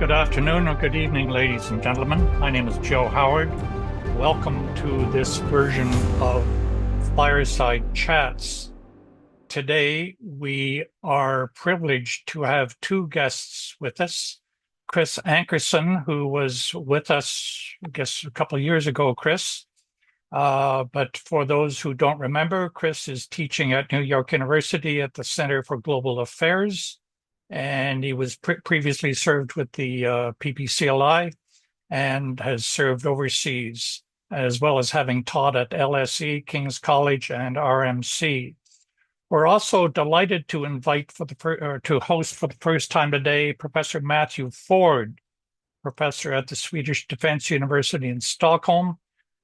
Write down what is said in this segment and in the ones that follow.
Good afternoon or good evening, ladies and gentlemen. My name is Joe Howard. Welcome to this version of Fireside Chats. Today, we are privileged to have two guests with us. Chris Ankersen, who was with us, I guess, a couple of years ago, Chris. But for those who don't remember, Chris is teaching at New York University at the Center for Global Affairs. And he was previously served with the PPCLI and has served overseas, as well as having taught at LSE, King's College, and RMC. We're also delighted to invite to host for the first time today Professor Matthew Ford, professor at the Swedish Defense University in Stockholm,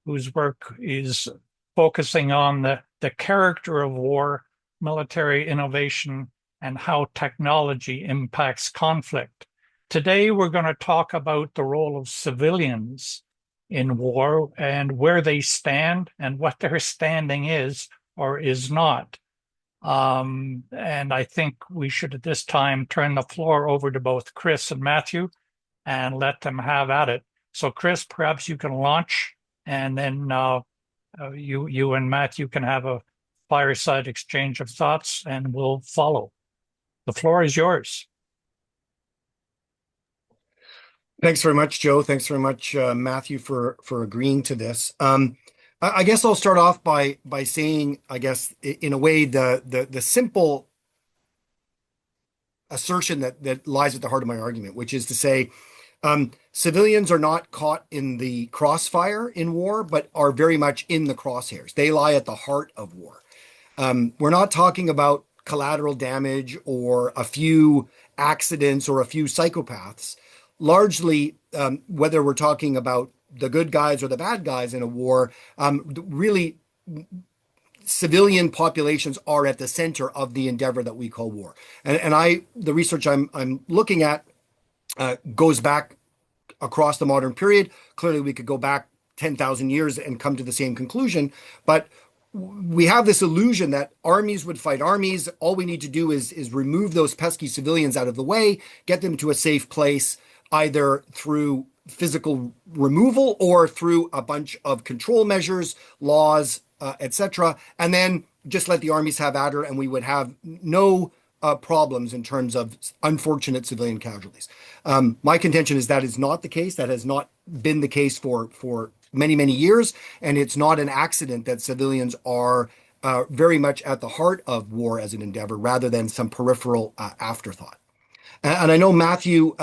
whose work is focusing on the character of war, military innovation, and how technology impacts conflict. Today, we're going to talk about the role of civilians in war and where they stand and what their standing is or is not. And I think we should at this time turn the floor over to both Chris and Matthew and let them have at it. So Chris, perhaps you can launch, and then you and Matthew can have a fireside exchange of thoughts, and we'll follow. The floor is yours. Thanks very much, Joe. Thanks very much, Matthew, for agreeing to this. I guess I'll start off by saying, I guess, in a way, the simple assertion that lies at the heart of my argument, which is to say, civilians are not caught in the crossfire in war, but are very much in the crosshairs. They lie at the heart of war. We're not talking about collateral damage or a few accidents or a few psychopaths. Largely, whether we're talking about the good guys or the bad guys in a war, really civilian populations are at the center of the endeavor that we call war. And the research I'm looking at goes back across the modern period. Clearly, we could go back 10,000 years and come to the same conclusion, but we have this illusion that armies would fight armies. All we need to do is remove those pesky civilians out of the way, get them to a safe place, either through physical removal or through a bunch of control measures, laws, etc., and then just let the armies have at her, and we would have no problems in terms of unfortunate civilian casualties. My contention is that is not the case. That has not been the case for many, many years. And it's not an accident that civilians are very much at the heart of war as an endeavor rather than some peripheral afterthought. And I know, Matthew,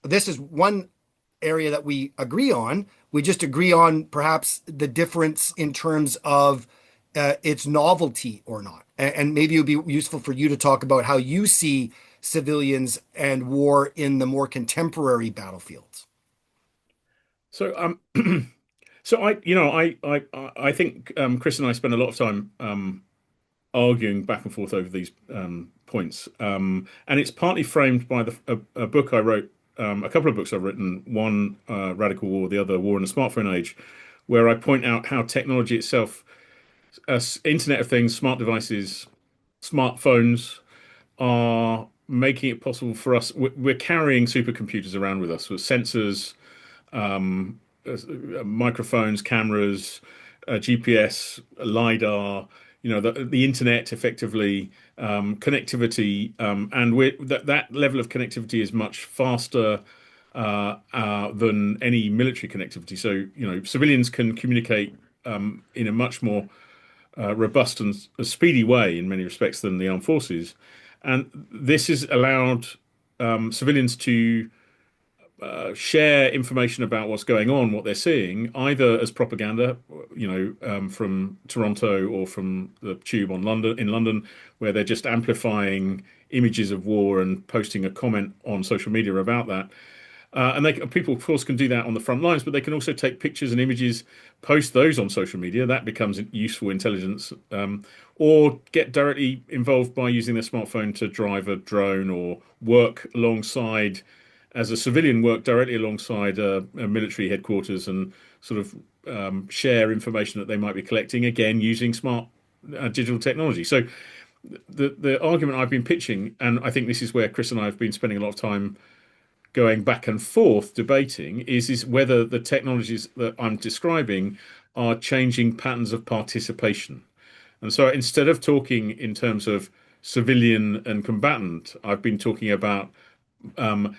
this is one area that we agree on. We just agree on perhaps the difference in terms of its novelty or not. And maybe it would be useful for you to talk about how you see civilians and war in the more contemporary battlefields. So, so I think Chris and I spend a lot of time arguing back and forth over these points, and it's partly framed by a book I wrote, a couple of books I've written, one Radical War, the other War in the Smartphone Age, where I point out how technology itself, Internet of Things, smart devices, smartphones, are making it possible for us. We're carrying supercomputers around with us with sensors, microphones, cameras, GPS, LiDAR, the internet, effectively, connectivity, and that level of connectivity is much faster than any military connectivity. So, civilians can communicate in a much more robust and speedy way in many respects than the armed forces. And this has allowed civilians to share information about what's going on, what they're seeing, either as propaganda, from Toronto or from the Tube in London, where they're just amplifying images of war and posting a comment on social media about that. And people, of course, can do that on the front lines, but they can also take pictures and images, post those on social media. That becomes useful intelligence, or get directly involved by using their smartphone to drive a drone or work alongside, as a civilian, work directly alongside a military headquarters and sort of share information that they might be collecting, again, using smart digital technology. So the argument I've been pitching, and I think this is where Chris and I have been spending a lot of time going back and forth debating is whether the technologies that I'm describing are changing patterns of participation. And so instead of talking in terms of civilian and combatant, I've been talking about um,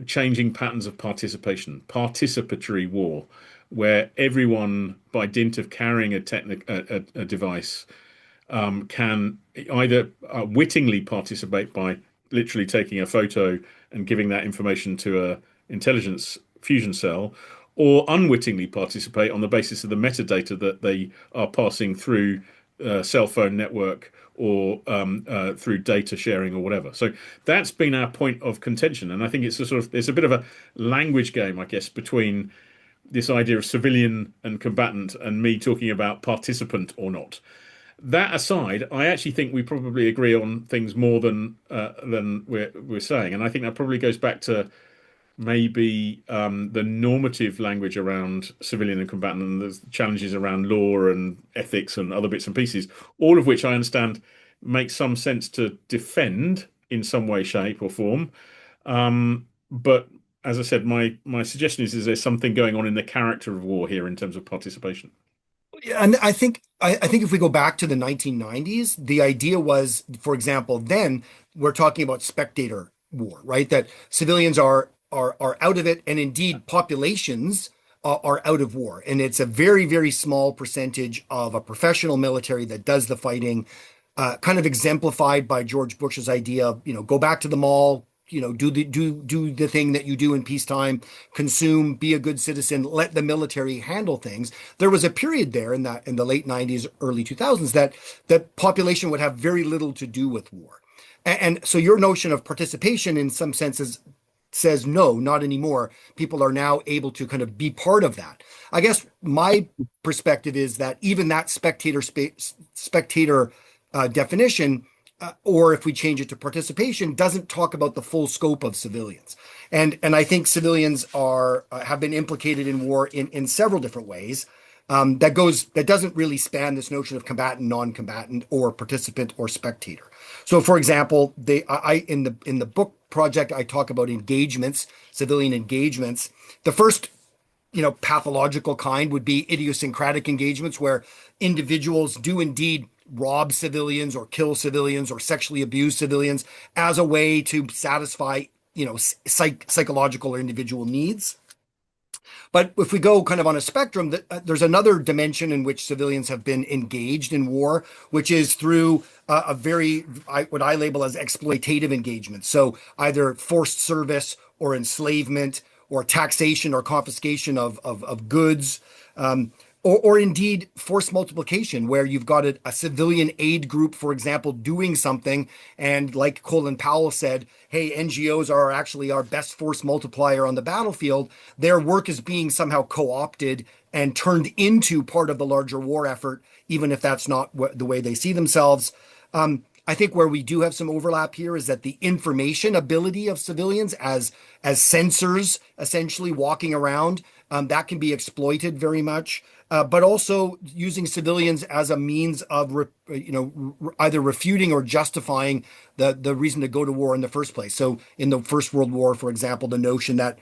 changing patterns of participation, participatory war, where everyone, by dint of carrying a device, can either wittingly participate by literally taking a photo and giving that information to a intelligence fusion cell, or unwittingly participate on the basis of the metadata that they are passing through cell phone network or through data sharing or whatever. So that's been our point of contention, and I think it's a sort of there's a bit of a language game, I guess, between this idea of civilian and combatant and me talking about participant or not. That aside, I actually think we probably agree on things more than we're saying, and I think that probably goes back to maybe the normative language around civilian and combatant and the challenges around law and ethics and other bits and pieces, all of which I understand make some sense to defend in some way, shape, or form. But as I said, my suggestion is there's something going on in the character of war here in terms of participation. Yeah, and I think if we go back to the 1990s, the idea was, for example, then we're talking about spectator war, right? That civilians are out of it, and indeed populations are out of war, and it's a very, very small percentage of a professional military that does the fighting, kind of exemplified by George Bush's idea of, go back to the mall, do the thing that you do in peacetime, consume, be a good citizen, let the military handle things. There was a period there in the late 90s, early 2000s that population would have very little to do with war. And so your notion of participation in some senses says no, not anymore. People are now able to kind of be part of that. I guess my perspective is that even that spectator definition, or if we change it to participation, doesn't talk about the full scope of civilians. And I think civilians have been implicated in war in several different ways. That doesn't really span this notion of combatant, non-combatant, or participant or spectator. So, for example, in the book project, I talk about engagements, civilian engagements. The first, pathological kind would be idiosyncratic engagements where individuals do indeed rob civilians or kill civilians or sexually abuse civilians as a way to satisfy, psychological or individual needs. But if we go kind of on a spectrum, there's another dimension in which civilians have been engaged in war, which is through what I label as exploitative engagement. So either forced service or enslavement or taxation or confiscation of goods, or indeed forced multiplication, where you've got a civilian aid group, for example, doing something. And like Colin Powell said, hey, NGOs are actually our best force multiplier on the battlefield. Their work is being somehow co-opted and turned into part of the larger war effort, even if that's not the way they see themselves. I think where we do have some overlap here is that the information ability of civilians as sensors, essentially walking around, that can be exploited very much. But also using civilians as a means of, either refuting or justifying the reason to go to war in the first place. So in the First World War, for example, the notion that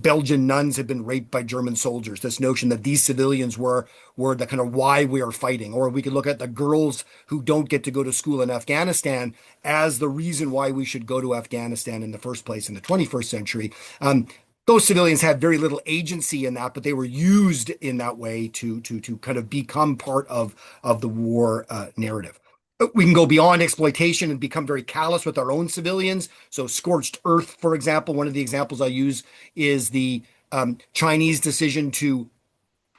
Belgian nuns had been raped by German soldiers, this notion that these civilians were the kind of why we are fighting. Or we could look at the girls who don't get to go to school in Afghanistan as the reason why we should go to Afghanistan in the first place in the 21st century. Those civilians had very little agency in that, but they were used in that way to kind of become part of the war narrative. We can go beyond exploitation and become very callous with our own civilians. So scorched earth, for example, one of the examples I use is the Chinese decision to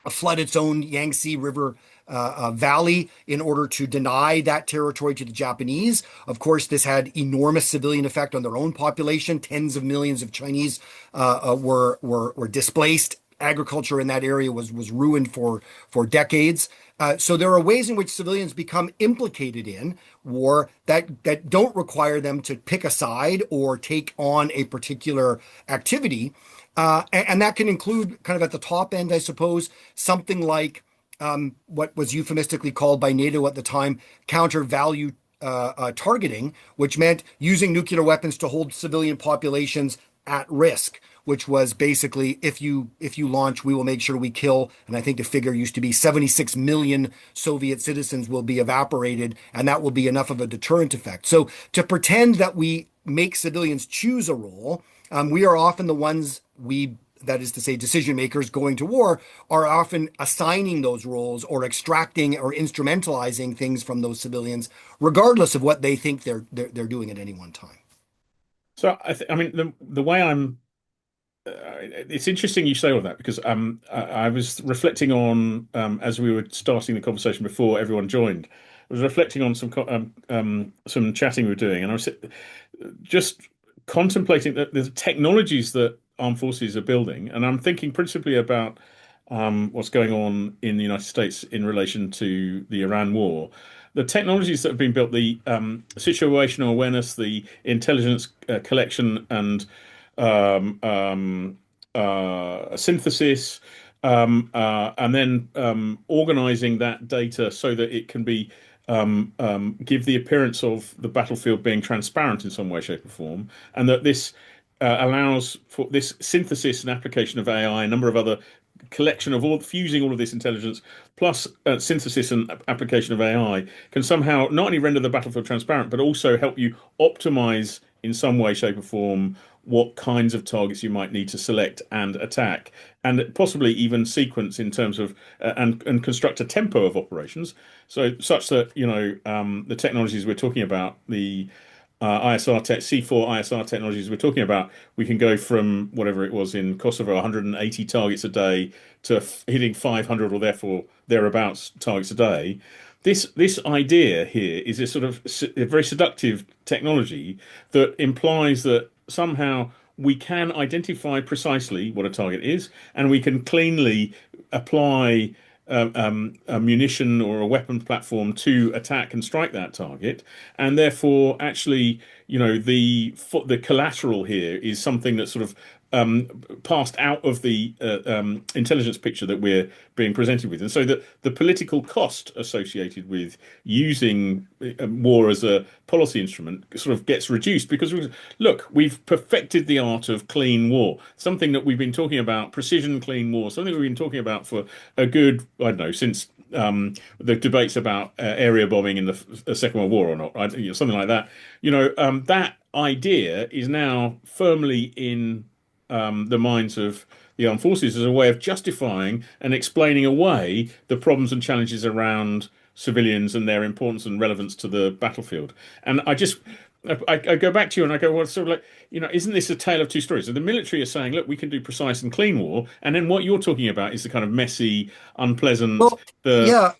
flood its own Yangtze River valley in order to deny that territory to the Japanese. Of course, this had enormous civilian effect on their own population. Tens of millions of Chinese were displaced. Agriculture in that area was ruined for decades. So there are ways in which civilians become implicated in war that don't require them to pick a side or take on a particular activity. And that can include kind of at the top end, I suppose, something like what was euphemistically called by NATO at the time, counter value targeting, which meant using nuclear weapons to hold civilian populations at risk, which was basically if you launch, we will make sure we kill. And I think the figure used to be 76 million Soviet citizens will be evaporated, and that will be enough of a deterrent effect. So to pretend that we make civilians choose a role, we are often the ones that is to say, decision makers going to war are often assigning those roles or extracting or instrumentalizing things from those civilians, regardless of what they think they're doing at any one time. So I mean, the way I'm, it's interesting you say all that because I was reflecting on as we were starting the conversation before everyone joined. I was reflecting on some chatting we were doing, and I was just contemplating the technologies that armed forces are building, and I'm thinking principally about what's going on in the United States in relation to the Iran war. The technologies that have been built, the situational awareness, the intelligence collection and synthesis, and then organizing that data so that it can be give the appearance of the battlefield being transparent in some way, shape, or form, and that this allows for this synthesis and application of AI, a number of other collection of all fusing all of this intelligence plus synthesis and application of AI can somehow not only render the battlefield transparent but also help you optimize in some way, shape, or form what kinds of targets you might need to select and attack, and possibly even sequence in terms of and construct a tempo of operations, so such that the technologies we're talking about, the C4 ISR technologies we're talking about, we can go from whatever it was in Kosovo, 180 targets a day to hitting 500 or therefore thereabouts targets a day. This idea here is a sort of a very seductive technology that implies that somehow we can identify precisely what a target is, and we can cleanly apply a munition or a weapon platform to attack and strike that target, and therefore actually the collateral here is something that's sort of passed out of the intelligence picture that we're being presented with, and so that the political cost associated with using war as a policy instrument sort of gets reduced because look, we've perfected the art of clean war, something that we've been talking about, precision clean war, something we've been talking about for a good, I don't know, since the debates about area bombing in the Second World War or not, something like that. That idea is now firmly in the minds of the armed forces as a way of justifying and explaining away the problems and challenges around civilians and their importance and relevance to the battlefield. And I go back to you and I go, well, sort of like, isn't this a tale of two stories? So the military are saying, look, we can do precise and clean war. And then what you're talking about is the kind of messy, unpleasant, Well, yeah,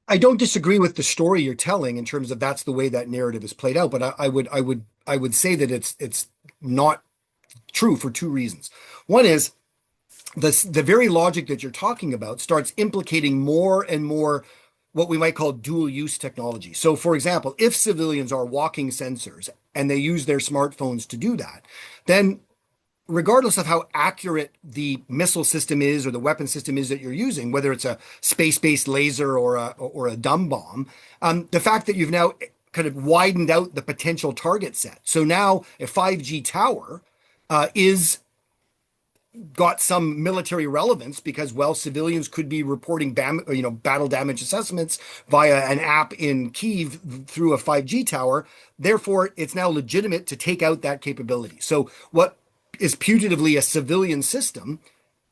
I don't disagree with the story you're telling in terms of that's the way that narrative is played out. But I would say that it's not true for two reasons. One is the very logic that you're talking about starts implicating more and more what we might call dual use technology. So for example, if civilians are walking sensors and they use their smartphones to do that, then regardless of how accurate the missile system is or the weapon system is that you're using, whether it's a space-based laser or a dumb bomb, the fact that you've now kind of widened out the potential target set. So now a 5G tower is got some military relevance because, well, civilians could be reporting battle damage assessments via an app in Kyiv through a 5G tower. Therefore, it's now legitimate to take out that capability. So what is putatively a civilian system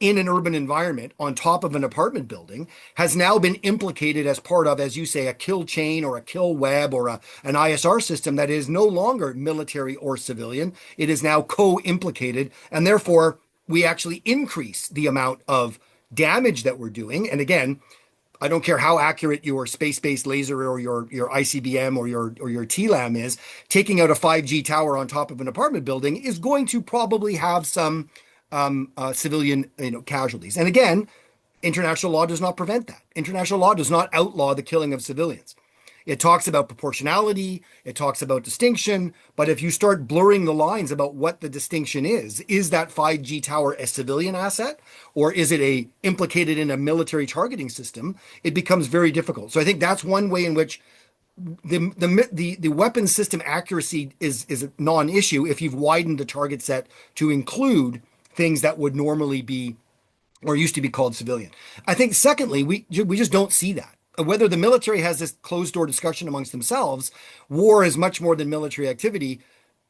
in an urban environment on top of an apartment building has now been implicated as part of, as you say, a kill chain or a kill web or an ISR system that is no longer military or civilian. It is now co-implicated, and therefore we actually increase the amount of damage that we're doing. And again, I don't care how accurate your space-based laser or your ICBM or your TLAM is, taking out a 5G tower on top of an apartment building is going to probably have some civilian casualties. And again, international law does not prevent that. International law does not outlaw the killing of civilians. It talks about proportionality, it talks about distinction, but if you start blurring the lines about what the distinction is that 5G tower a civilian asset or is it implicated in a military targeting system, it becomes very difficult. So I think that's one way in which the weapon system accuracy is a non-issue if you've widened the target set to include things that would normally be or used to be called civilian. I think secondly, we just don't see that. Whether the military has this closed door discussion amongst themselves, war is much more than military activity.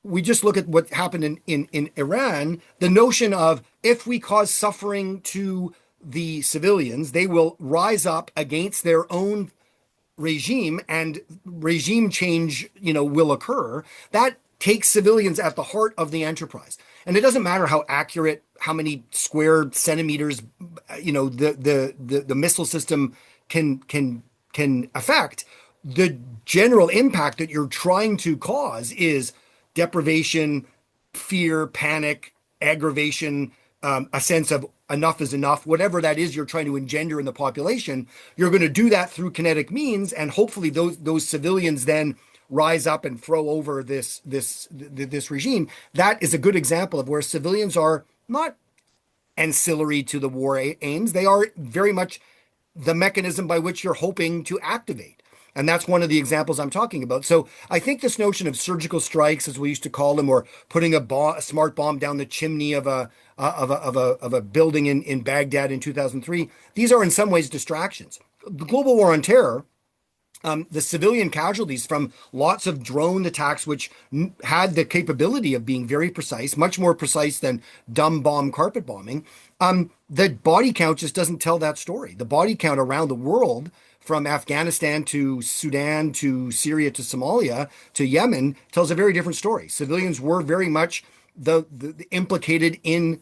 We just look at what happened in Iran, the notion of if we cause suffering to the civilians, they will rise up against their own regime and regime change, will occur. That takes civilians at the heart of the enterprise. And it doesn't matter how accurate, how many square centimeters, the missile system can affect. The general impact that you're trying to cause is deprivation, fear, panic, aggravation, a sense of enough is enough, whatever that is you're trying to engender in the population. You're going to do that through kinetic means, and hopefully those civilians then rise up and throw over this regime. That is a good example of where civilians are not ancillary to the war aims. They are very much the mechanism by which you're hoping to activate. And that's one of the examples I'm talking about. So I think this notion of surgical strikes, as we used to call them, or putting a smart bomb down the chimney of a building in Baghdad in 2003, these are in some ways distractions. The global war on terror, the civilian casualties from lots of drone attacks, which had the capability of being very precise, much more precise than dumb bomb carpet bombing. The body count just doesn't tell that story. The body count around the world, from Afghanistan to Sudan to Syria to Somalia to Yemen, tells a very different story. Civilians were very much the implicated in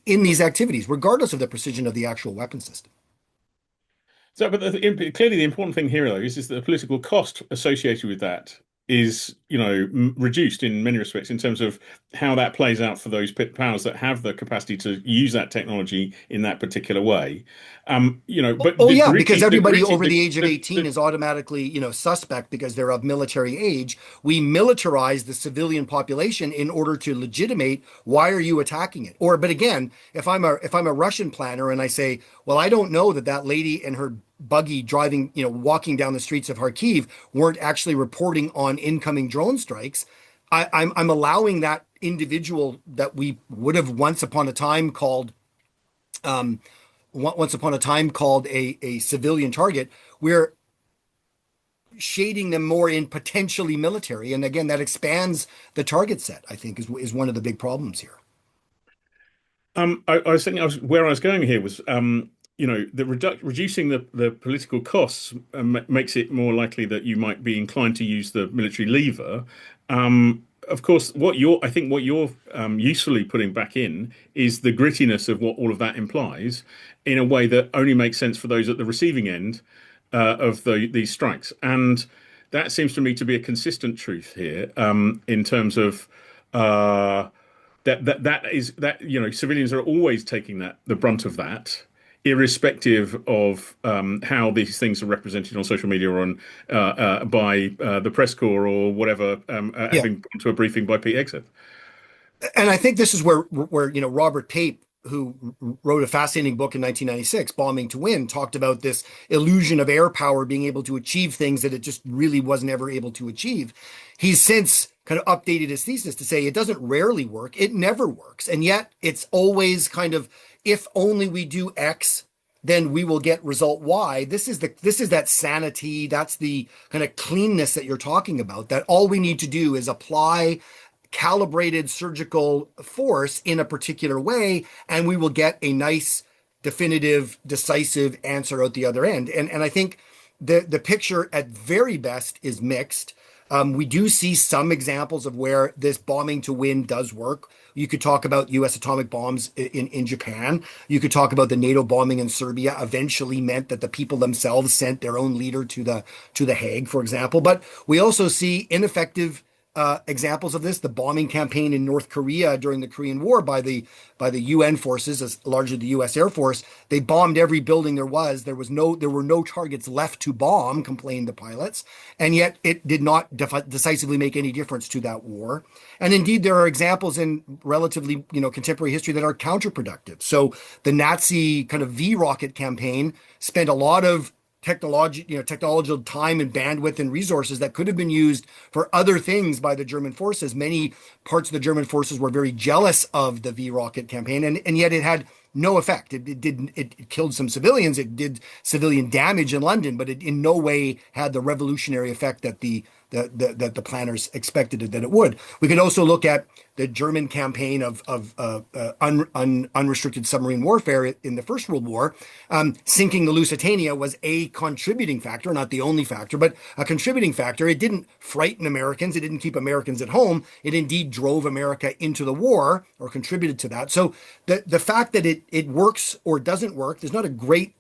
these activities, regardless of the precision of the actual weapon system. So, but clearly the important thing here, though, is that the political cost associated with that is, reduced in many respects in terms of how that plays out for those powers that have the capacity to use that technology in that particular way. Because everybody over the age of 18 is automatically, suspect because they're of military age. We militarize the civilian population in order to legitimate why are you attacking it? But again, if I'm a Russian planner and I say, well, I don't know that lady and her buggy driving, walking down the streets of Kharkiv weren't actually reporting on incoming drone strikes. I'm allowing that individual that we would have once upon a time called a civilian target. We're shading them more in potentially military, and again, that expands the target set. I think is one of the big problems here. I was thinking where I was going here was reducing the political costs makes it more likely that you might be inclined to use the military lever. Of course, what you're usefully putting back in is the grittiness of what all of that implies in a way that only makes sense for those at the receiving end of these strikes. And that seems to me to be a consistent truth here in terms of civilians are always taking the brunt of that, irrespective of how these things are represented on social media or on by the press corps or whatever, having gone to a briefing by Pete Hegseth. And I think this is where Robert Pape, who wrote a fascinating book in 1996, Bombing to Win, talked about this illusion of air power being able to achieve things that it just really wasn't ever able to achieve. He's since kind of updated his thesis to say it doesn't rarely work, it never works. And yet it's always kind of, if only we do X, then we will get result Y. This is that sanity, that's the kind of cleanness that you're talking about, that all we need to do is apply calibrated surgical force in a particular way, and we will get a nice, definitive, decisive answer out the other end. And I think the picture at very best is mixed. We do see some examples of where this bombing to win does work. You could talk about U.S. atomic bombs in Japan. You could talk about the NATO bombing in Serbia eventually meant that the people themselves sent their own leader to the Hague, for example. But we also see ineffective examples of this. The bombing campaign in North Korea during the Korean War by the UN forces, as largely the U.S. Air Force. They bombed every building there was. There were no targets left to bomb, complained the pilots, and yet it did not decisively make any difference to that war. And indeed, there are examples in relatively contemporary history that are counterproductive. So the Nazi kind of V rocket campaign spent a lot of technological time and bandwidth and resources that could have been used for other things by the German forces. Many parts of the German forces were very jealous of the V rocket campaign, and yet it had no effect. It killed some civilians. It did civilian damage in London, but it in no way had the revolutionary effect that the planners expected that it would. We could also look at the German campaign of unrestricted submarine warfare in the First World War. Sinking the Lusitania was a contributing factor, not the only factor, but a contributing factor. It didn't frighten Americans. It didn't keep Americans at home. It indeed drove America into the war or contributed to that. So the fact that it works or doesn't work, there's not a great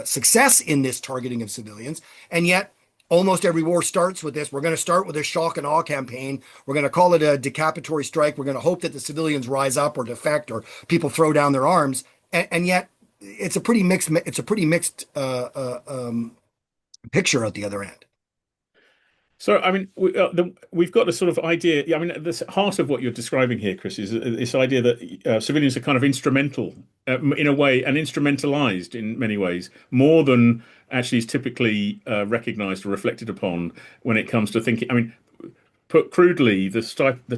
success in this targeting of civilians, and yet almost every war starts with this. We're going to start with a shock and awe campaign. We're going to call it a decapitatory strike. We're going to hope that the civilians rise up or defect or people throw down their arms. And yet it's a pretty mixed picture at the other end. So, I mean, we've got a sort of idea. I mean, the heart of what you're describing here, Chris, is this idea that civilians are kind of instrumental in a way and instrumentalized in many ways, more than actually is typically recognized or reflected upon when it comes to thinking. I mean, put crudely, the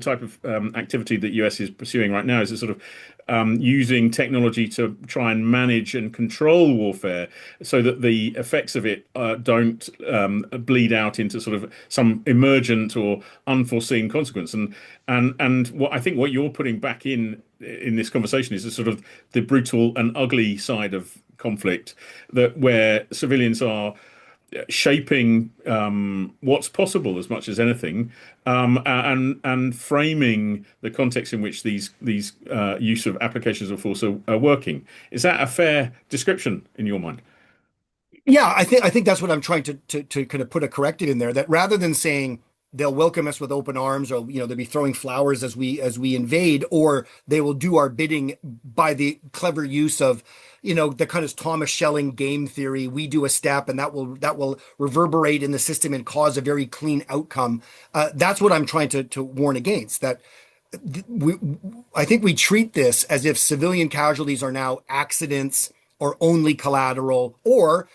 type of activity that US is pursuing right now is a sort of using technology to try and manage and control warfare so that the effects of it don't bleed out into sort of some emergent or unforeseen consequence. And what I think what you're putting back in this conversation is a sort of the brutal and ugly side of conflict, that where civilians are shaping what's possible as much as anything, and framing the context in which these use of applications of force are working. Is that a fair description in your mind? Yeah, I think that's what I'm trying to kind of put a corrective in there. That rather than saying they'll welcome us with open arms, or they'll be throwing flowers as we invade, or they will do our bidding by the clever use of the kind of Thomas Schelling game theory. We do a step and that will reverberate in the system and cause a very clean outcome. That's what I'm trying to warn against. That I think we treat this as if civilian casualties are now accidents or only collateral, or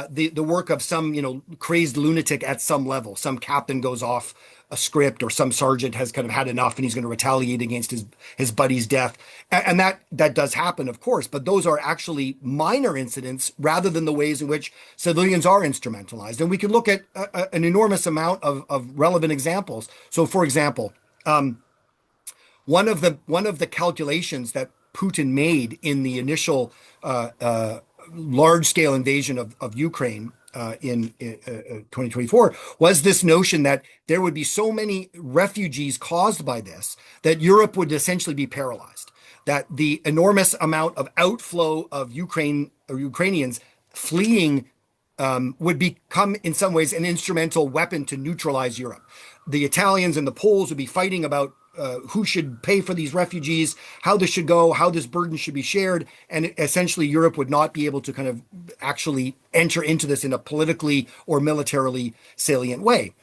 the work of some crazed lunatic at some level. Some captain goes off a script, or some sergeant has kind of had enough and he's going to retaliate against his buddy's death. And that does happen, of course, but those are actually minor incidents rather than the ways in which civilians are instrumentalized. And we can look at an enormous amount of relevant examples. So, for example, one of the calculations that Putin made in the initial large-scale invasion of Ukraine in 2024 was this notion that there would be so many refugees caused by this that Europe would essentially be paralyzed, that the enormous amount of outflow of Ukrainians fleeing would become in some ways an instrumental weapon to neutralize Europe. The Italians and the Poles would be fighting about who should pay for these refugees, how this should go, how this burden should be shared. And essentially Europe would not be able to kind of actually enter into this in a politically or militarily salient way.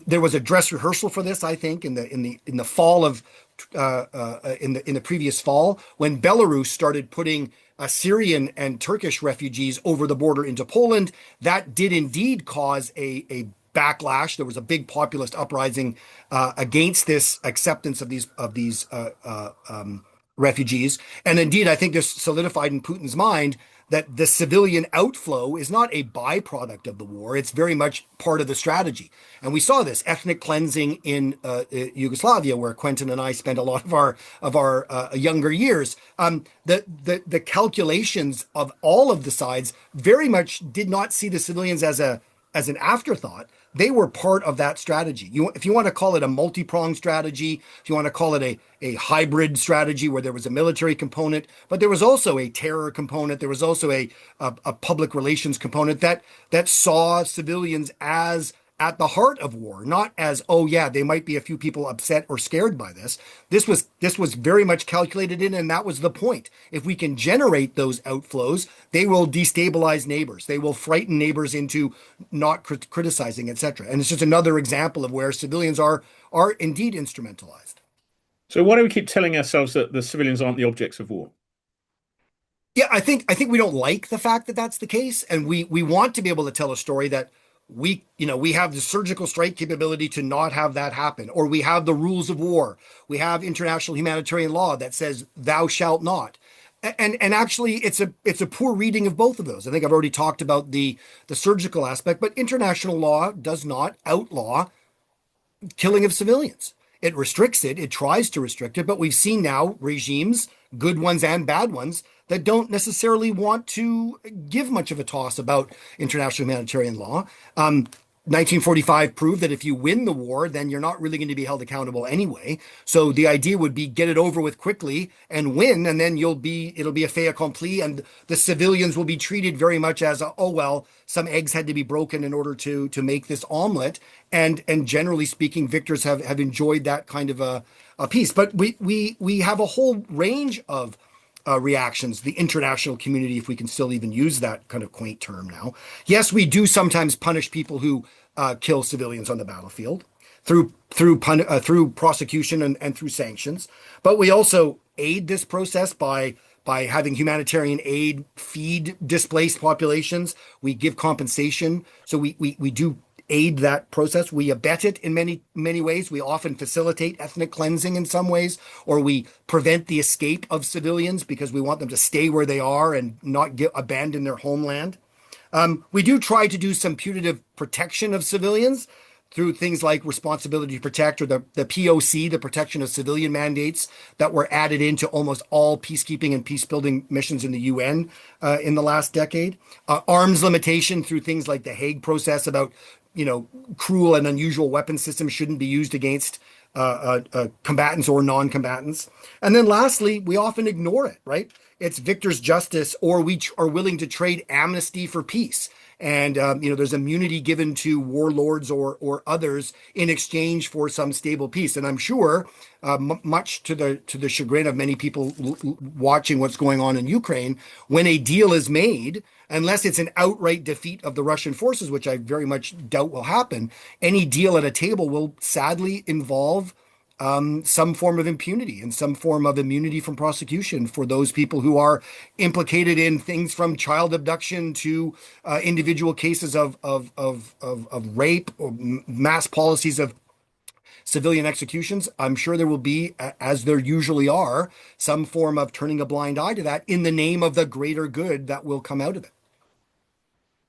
There was a dress rehearsal for this, I think, in the fall of in the previous fall, when Belarus started putting Syrian and Turkish refugees over the border into Poland. That did indeed cause a backlash. There was a big populist uprising against this acceptance of these refugees. And indeed, I think this solidified in Putin's mind that the civilian outflow is not a byproduct of the war. It's very much part of the strategy. And we saw this ethnic cleansing in Yugoslavia, where Quentin and I spent a lot of our younger years. The calculations of all of the sides very much did not see the civilians as an afterthought. They were part of that strategy. If you want to call it a multi-pronged strategy, if you want to call it a hybrid strategy where there was a military component, but there was also a terror component. There was also a public relations component that saw civilians as at the heart of war, not as, oh yeah, they might be a few people upset or scared by this. This was very much calculated in, and that was the point. If we can generate those outflows, they will destabilize neighbors. They will frighten neighbors into not criticizing, etc. And it's just another example of where civilians are indeed instrumentalized. So why do we keep telling ourselves that the civilians aren't the objects of war? Yeah, I think we don't like the fact that that's the case, and we want to be able to tell a story that we have the surgical strike capability to not have that happen, or we have the rules of war, we have international humanitarian law that says thou shalt not. And actually, it's a poor reading of both of those. I think I've already talked about the surgical aspect, but international law does not outlaw killing of civilians. It restricts it, it tries to restrict it, but we've seen now regimes, good ones and bad ones, that don't necessarily want to give much of a toss about international humanitarian law. 1945 proved that if you win the war, then you're not really going to be held accountable anyway. So the idea would be get it over with quickly and win, and then it'll be a fait accompli, and the civilians will be treated very much as oh well, some eggs had to be broken in order to make this omelet. And generally speaking, victors have enjoyed that kind of a piece. But we have a whole range of reactions, the international community, if we can still even use that kind of quaint term now. Yes, we do sometimes punish people who kill civilians on the battlefield through prosecution and through sanctions, but we also aid this process by having humanitarian aid feed displaced populations. We give compensation, so we do aid that process. We abet it in many ways. We often facilitate ethnic cleansing in some ways, or we prevent the escape of civilians because we want them to stay where they are and not abandon their homeland. We do try to do some punitive protection of civilians through things like responsibility to protect, or the POC, the protection of civilian mandates that were added into almost all peacekeeping and peace building missions in the UN in the last decade. Arms limitation through things like the Hague process about, cruel and unusual weapon systems shouldn't be used against combatants or non-combatants. And then lastly, we often ignore it, right? It's victor's justice, or we are willing to trade amnesty for peace. And there's immunity given to warlords or others in exchange for some stable peace. And I'm sure, much to the chagrin of many people watching what's going on in Ukraine, when a deal is made, unless it's an outright defeat of the Russian forces, which I very much doubt will happen, any deal at a table will sadly involve some form of impunity and some form of immunity from prosecution for those people who are implicated in things from child abduction to individual cases of rape or mass policies of civilian executions. I'm sure there will be, as there usually are, some form of turning a blind eye to that in the name of the greater good that will come out of it.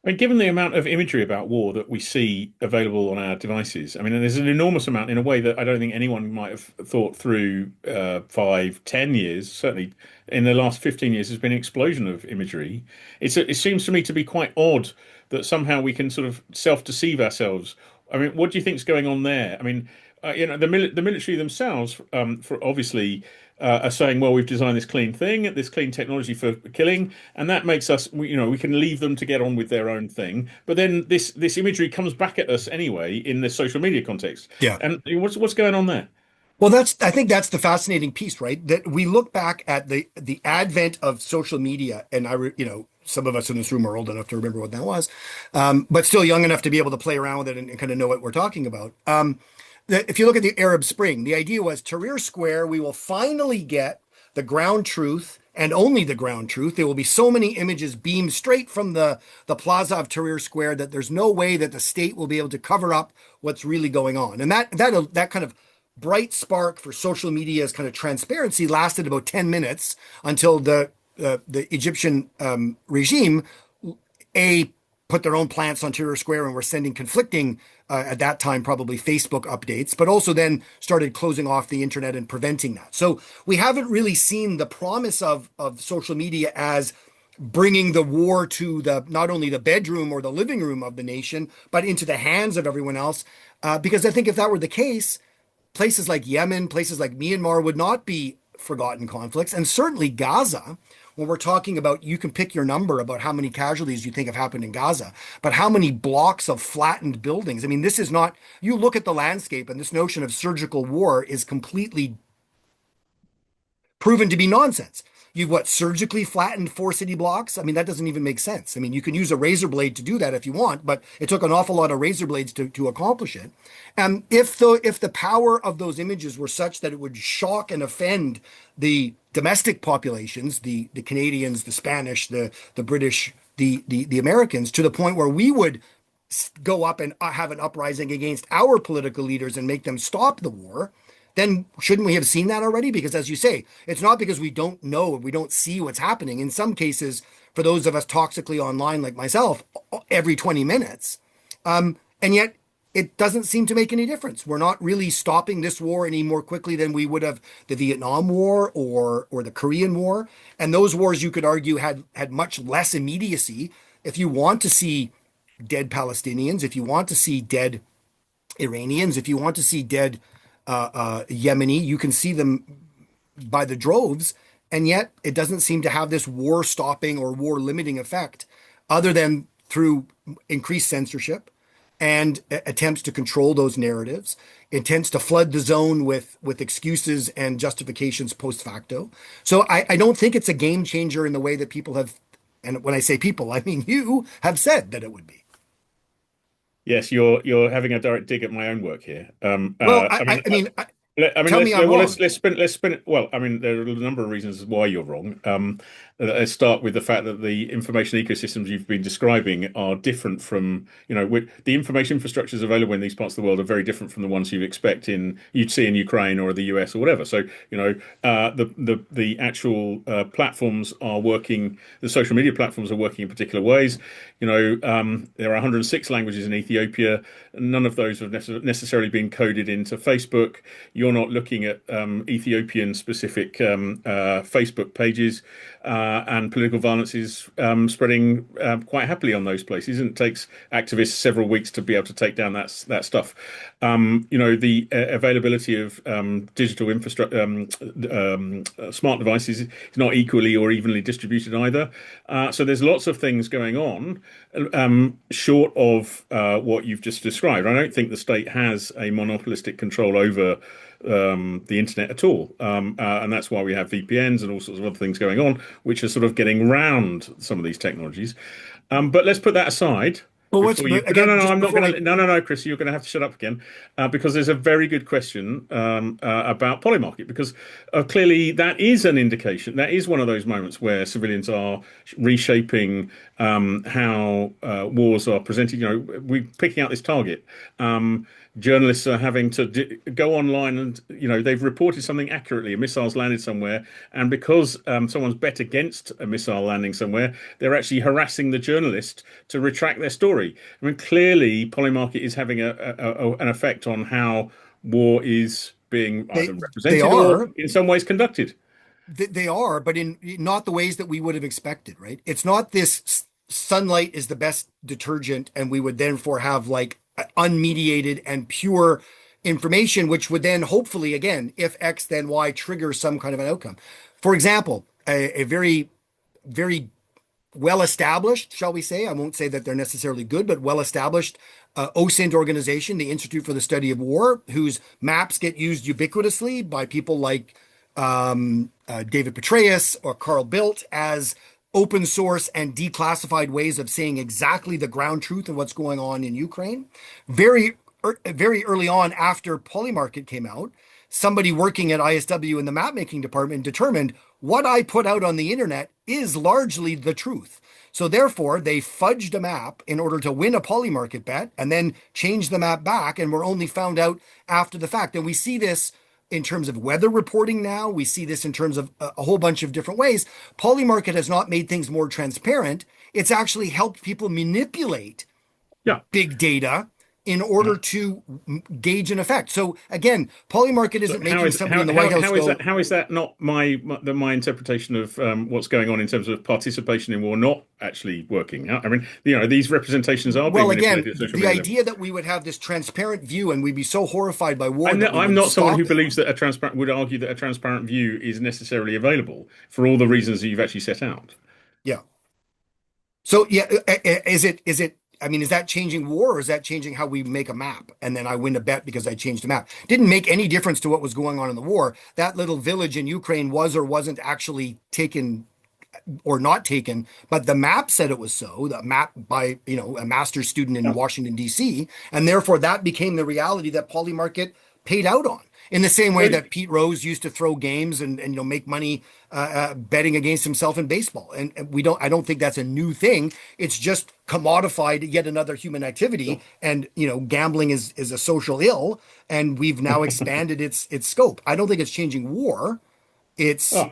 And given the amount of imagery about war that we see available on our devices, I mean, there's an enormous amount in a way that I don't think anyone might have thought through 5, 10 years. Certainly in the last 15 years, there's been an explosion of imagery. It seems to me to be quite odd that somehow we can sort of self-deceive ourselves. I mean, what do you think is going on there? I mean, the military themselves, for obviously, are saying, well, we've designed this clean thing, this clean technology for killing, and that makes us, we can leave them to get on with their own thing. But then this imagery comes back at us anyway in the social media context. Yeah. And what's going on there? Well, I think that's the fascinating piece, right? That we look back at the advent of social media, and some of us in this room are old enough to remember what that was, but still young enough to be able to play around with it and kind of know what we're talking about. If you look at the Arab Spring, the idea was Tahrir Square, we will finally get the ground truth and only the ground truth. There will be so many images beamed straight from the plaza of Tahrir Square that there's no way that the state will be able to cover up what's really going on. And that kind of bright spark for social media's kind of transparency lasted about 10 minutes until the Egyptian regime put their own plants on Tahrir Square and were sending conflicting, at that time, probably Facebook updates, but also then started closing off the internet and preventing that. So we haven't really seen the promise of social media as bringing the war to not only the bedroom or the living room of the nation, but into the hands of everyone else. Because I think if that were the case, places like Yemen, places like Myanmar would not be forgotten conflicts. And certainly Gaza, when we're talking about, you can pick your number about how many casualties you think have happened in Gaza, but how many blocks of flattened buildings? I mean, this is not, you look at the landscape and this notion of surgical war is completely proven to be nonsense. You've surgically flattened 4 city blocks? I mean, that doesn't even make sense. I mean, you can use a razor blade to do that if you want, but it took an awful lot of razor blades to accomplish it. If the power of those images were such that it would shock and offend the domestic populations, the Canadians, the Spanish, the British, the Americans, to the point where we would go up and have an uprising against our political leaders and make them stop the war, then shouldn't we have seen that already? Because as you say, it's not because we don't know, we don't see what's happening. In some cases, for those of us toxically online like myself, every 20 minutes. And yet it doesn't seem to make any difference. We're not really stopping this war any more quickly than we would have the Vietnam War or the Korean War. And those wars, you could argue, had much less immediacy. If you want to see dead Palestinians, if you want to see dead Iranians, if you want to see dead Yemeni, you can see them by the droves. And yet it doesn't seem to have this war stopping or war limiting effect other than through increased censorship and attempts to control those narratives, intends to flood the zone with excuses and justifications post facto. So I don't think it's a game changer in the way that people have, and when I say people, I mean you have said that it would be. Yes, you're having a direct dig at my own work here. Well, I mean, tell me I'm wrong. Let's spin it. Well, I mean, there are a number of reasons why you're wrong. Let's start with the fact that the information ecosystems you've been describing are different from, the information infrastructures available in these parts of the world are very different from the ones you'd see in Ukraine or the US or whatever. So, the actual platforms are working. The social media platforms are working in particular ways. There are 106 languages in Ethiopia. None of those have necessarily been coded into Facebook. You're not looking at Ethiopian specific Facebook pages. And political violence is spreading quite happily on those places, and it takes activists several weeks to be able to take down that stuff. The availability of digital infrastructure, smart devices, is not equally or evenly distributed either. So there's lots of things going on, short of what you've just described. I don't think the state has a monopolistic control over the internet at all. And that's why we have VPNs and all sorts of other things going on, which are sort of getting round some of these technologies. But let's put that aside. Well, No, Chris, you're going to have to shut up again because there's a very good question about Polymarket, because clearly that is an indication. That is one of those moments where civilians are reshaping how wars are presented. We're picking out this target. Journalists are having to go online and, they've reported something accurately. A missile's landed somewhere. And because someone's bet against a missile landing somewhere, they're actually harassing the journalist to retract their story. I mean, clearly, Polymarket is having an effect on how war is being either represented or in some ways conducted. They are, but in not the ways that we would have expected, right? It's not this sunlight is the best detergent and we would therefore have like unmediated and pure information, which would then hopefully, again, if X, then Y, trigger some kind of an outcome. For example, a very, very well-established, shall we say, I won't say that they're necessarily good, but well-established OSINT organization, the Institute for the Study of War, whose maps get used ubiquitously by people like David Petraeus or Carl Bildt as open source and declassified ways of saying exactly the ground truth of what's going on in Ukraine. Very early on, after Polymarket came out, somebody working at ISW in the map making department determined what I put out on the internet is largely the truth. So therefore, they fudged a map in order to win a Polymarket bet and then changed the map back, and were only found out after the fact. And we see this in terms of weather reporting now. We see this in terms of a whole bunch of different ways. Polymarket has not made things more transparent. It's actually helped people manipulate big data in order to gauge an effect. So again, Polymarket isn't making somebody in the White House go... How is that not my interpretation of what's going on in terms of participation in war not actually working? I mean, these representations are being manipulated. Well, again, the idea that we would have this transparent view and we'd be so horrified by war... I'm not someone who believes that would argue that a transparent view is necessarily available for all the reasons that you've actually set out. Yeah. So, is it I mean, is that changing war, or is that changing how we make a map? And then I win a bet because I changed the map. Didn't make any difference to what was going on in the war. That little village in Ukraine was or wasn't actually taken or not taken, but the map said it was so. The map by, a master's student in Washington, D.C. And therefore that became the reality that Polymarket paid out on. In the same way Well, that Pete Rose used to throw games and make money betting against himself in baseball. And I don't think that's a new thing. It's just commodified yet another human activity. And, gambling is a social ill, and we've now expanded its scope. I don't think it's changing war. It's oh,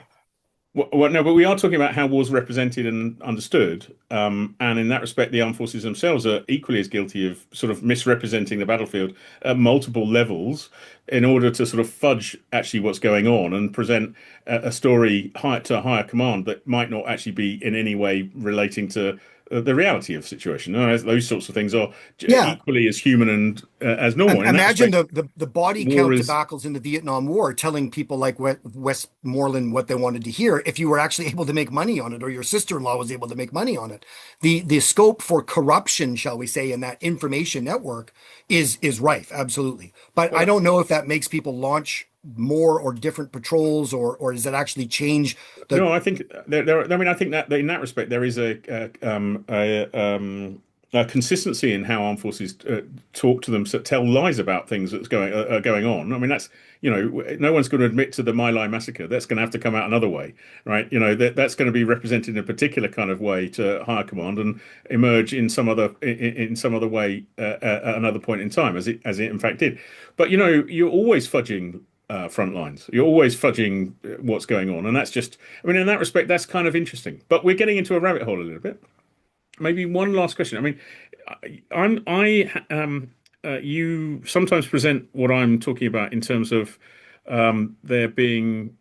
well, no, but we are talking about how war's represented and understood. And in that respect, the armed forces themselves are equally as guilty of sort of misrepresenting the battlefield at multiple levels in order to sort of fudge actually what's going on and present a story to a higher command that might not actually be in any way relating to the reality of the situation. No, those sorts of things are yeah. equally as human and as normal. In that Imagine respect, the body war count is. debacles in the Vietnam War telling people like Westmoreland what they wanted to hear if you were actually able to make money on it, or your sister-in-law was able to make money on it. The scope for corruption, shall we say, in that information network is rife, absolutely. But I Well, don't know if that makes people launch more or different patrols, or does it actually change the no, I think I mean, I think that in that respect there is a consistency in how armed forces talk to them, so tell lies about things that's going on. I mean, that's no one's going to admit to the My Lai massacre. That's going to have to come out another way, right? That's going to be represented in a particular kind of way to higher command and emerge in some other way at another point in time, as it in fact did. But you're always fudging front lines. You're always fudging what's going on, and that's just. I mean, in that respect, that's kind of interesting. But we're getting into a rabbit hole a little bit. Maybe one last question. I mean, you sometimes present what I'm talking about in terms of there being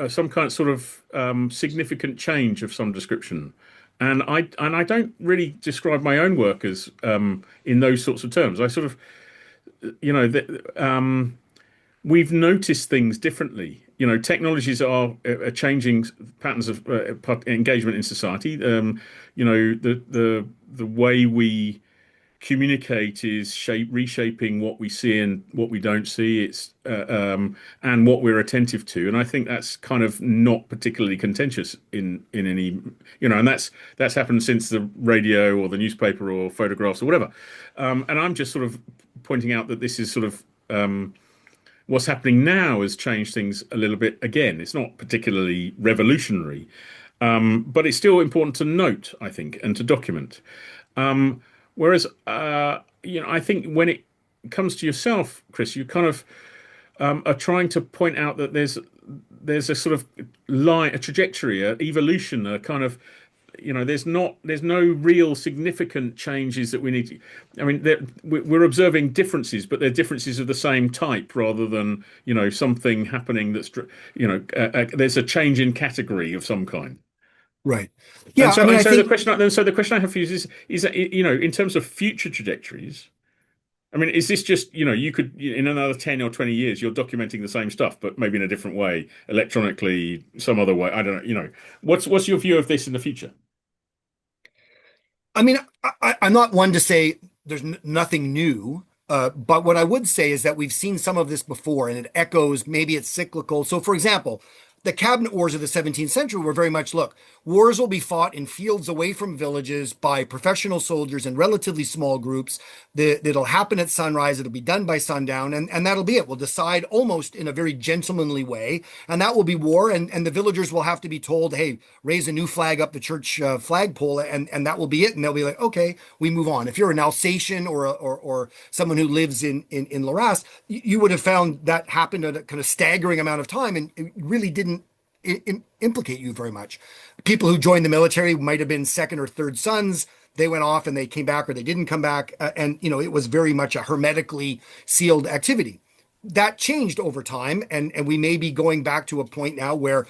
some kind of sort of significant change of some description. And I don't really describe my own work as in those sorts of terms. I sort of, we've noticed things differently. Technologies are changing patterns of engagement in society. The way we communicate is reshaping what we see and what we don't see. It's and what we're attentive to, and I think that's kind of not particularly contentious in any and that's happened since the radio or the newspaper or photographs or whatever. And I'm just sort of pointing out that this is sort of what's happening now has changed things a little bit again. It's not particularly revolutionary, but it's still important to note, I think, and to document. Whereas, I think when it comes to yourself, Chris, you kind of are trying to point out that there's a sort of line, a trajectory, a evolution, a kind of there's no real significant changes that we need to. I mean, we're observing differences, but they're differences of the same type rather than something happening that's there's a change in category of some kind. right? And Yeah, I so, mean, and I so the think. question I have for you is that in terms of future trajectories. I mean, is this just you could in another 10 or 20 years you're documenting the same stuff, but maybe in a different way, electronically, some other way. I don't know. What's your view of this in the future? I mean, I'm not one to say there's nothing new, but what I would say is that we've seen some of this before, and it echoes. Maybe it's cyclical. So, for example, the cabinet wars of the 17th century were very much look, wars will be fought in fields away from villages by professional soldiers in relatively small groups. It'll happen at sunrise, it'll be done by sundown, and that'll be it. We'll decide almost in a very gentlemanly way, and that will be war. And the villagers will have to be told, hey, raise a new flag up the church flagpole, and that will be it. And they'll be like, okay, we move on. If you're an Alsatian or someone who lives in Laras, you would have found that happened at a kind of staggering amount of time, and it really didn't implicate you very much. People who joined the military might have been second or third sons. They went off and they came back, or they didn't come back. And it was very much a hermetically sealed activity. That changed over time. And we may be going back to a point now where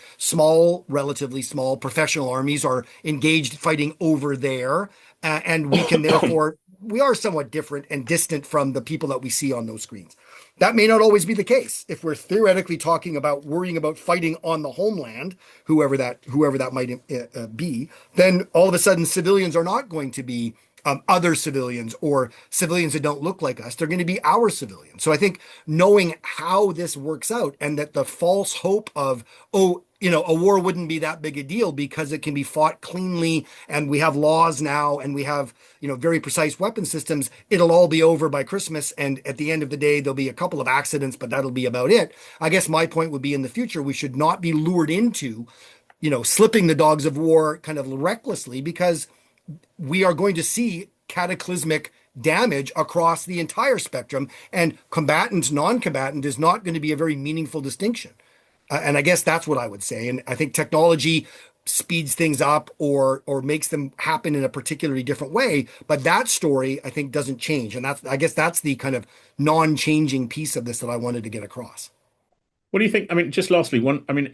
relatively small professional armies are engaged fighting over there. And we can therefore, we are somewhat different and distant from the people that we see on those screens. That may not always be the case. If we're theoretically talking about worrying about fighting on the homeland, whoever that might be, then all of a sudden civilians are not going to be other civilians or civilians that don't look like us. They're going to be our civilians. So I think knowing how this works out, and that the false hope of, oh, a war wouldn't be that big a deal because it can be fought cleanly, and we have laws now, and we have, very precise weapon systems. It'll all be over by Christmas, and at the end of the day, there'll be a couple of accidents, but that'll be about it. I guess my point would be, in the future, we should not be lured into, slipping the dogs of war kind of recklessly, because we are going to see cataclysmic damage across the entire spectrum, and combatant, non-combatant is not going to be a very meaningful distinction. And I guess that's what I would say. And I think technology speeds things up or makes them happen in a particularly different way. But that story, I think, doesn't change. And I guess that's the kind of non-changing piece of this that I wanted to get across. What do you think? I mean, just lastly,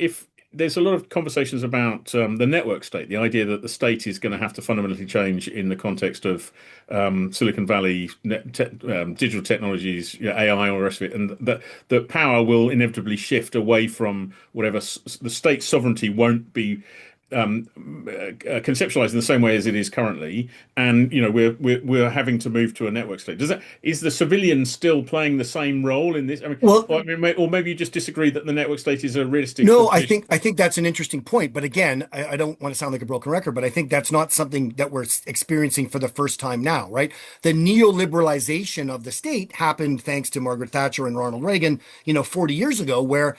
if there's a lot of conversations about the network state, the idea that the state is going to have to fundamentally change in the context of Silicon Valley, digital technologies, AI, all the rest of it, and that power will inevitably shift away from whatever the state sovereignty won't be conceptualized in the same way as it is currently, and we're having to move to a network state. Is the civilian still playing the same role in this? I mean, Well, or maybe you just disagree that the network state is a realistic. no, I think that's an interesting point. But again, I don't want to sound like a broken record, but I think that's not something that we're experiencing for the first time now, right? The neoliberalization of the state happened thanks to Margaret Thatcher and Ronald Reagan, 40 years ago, where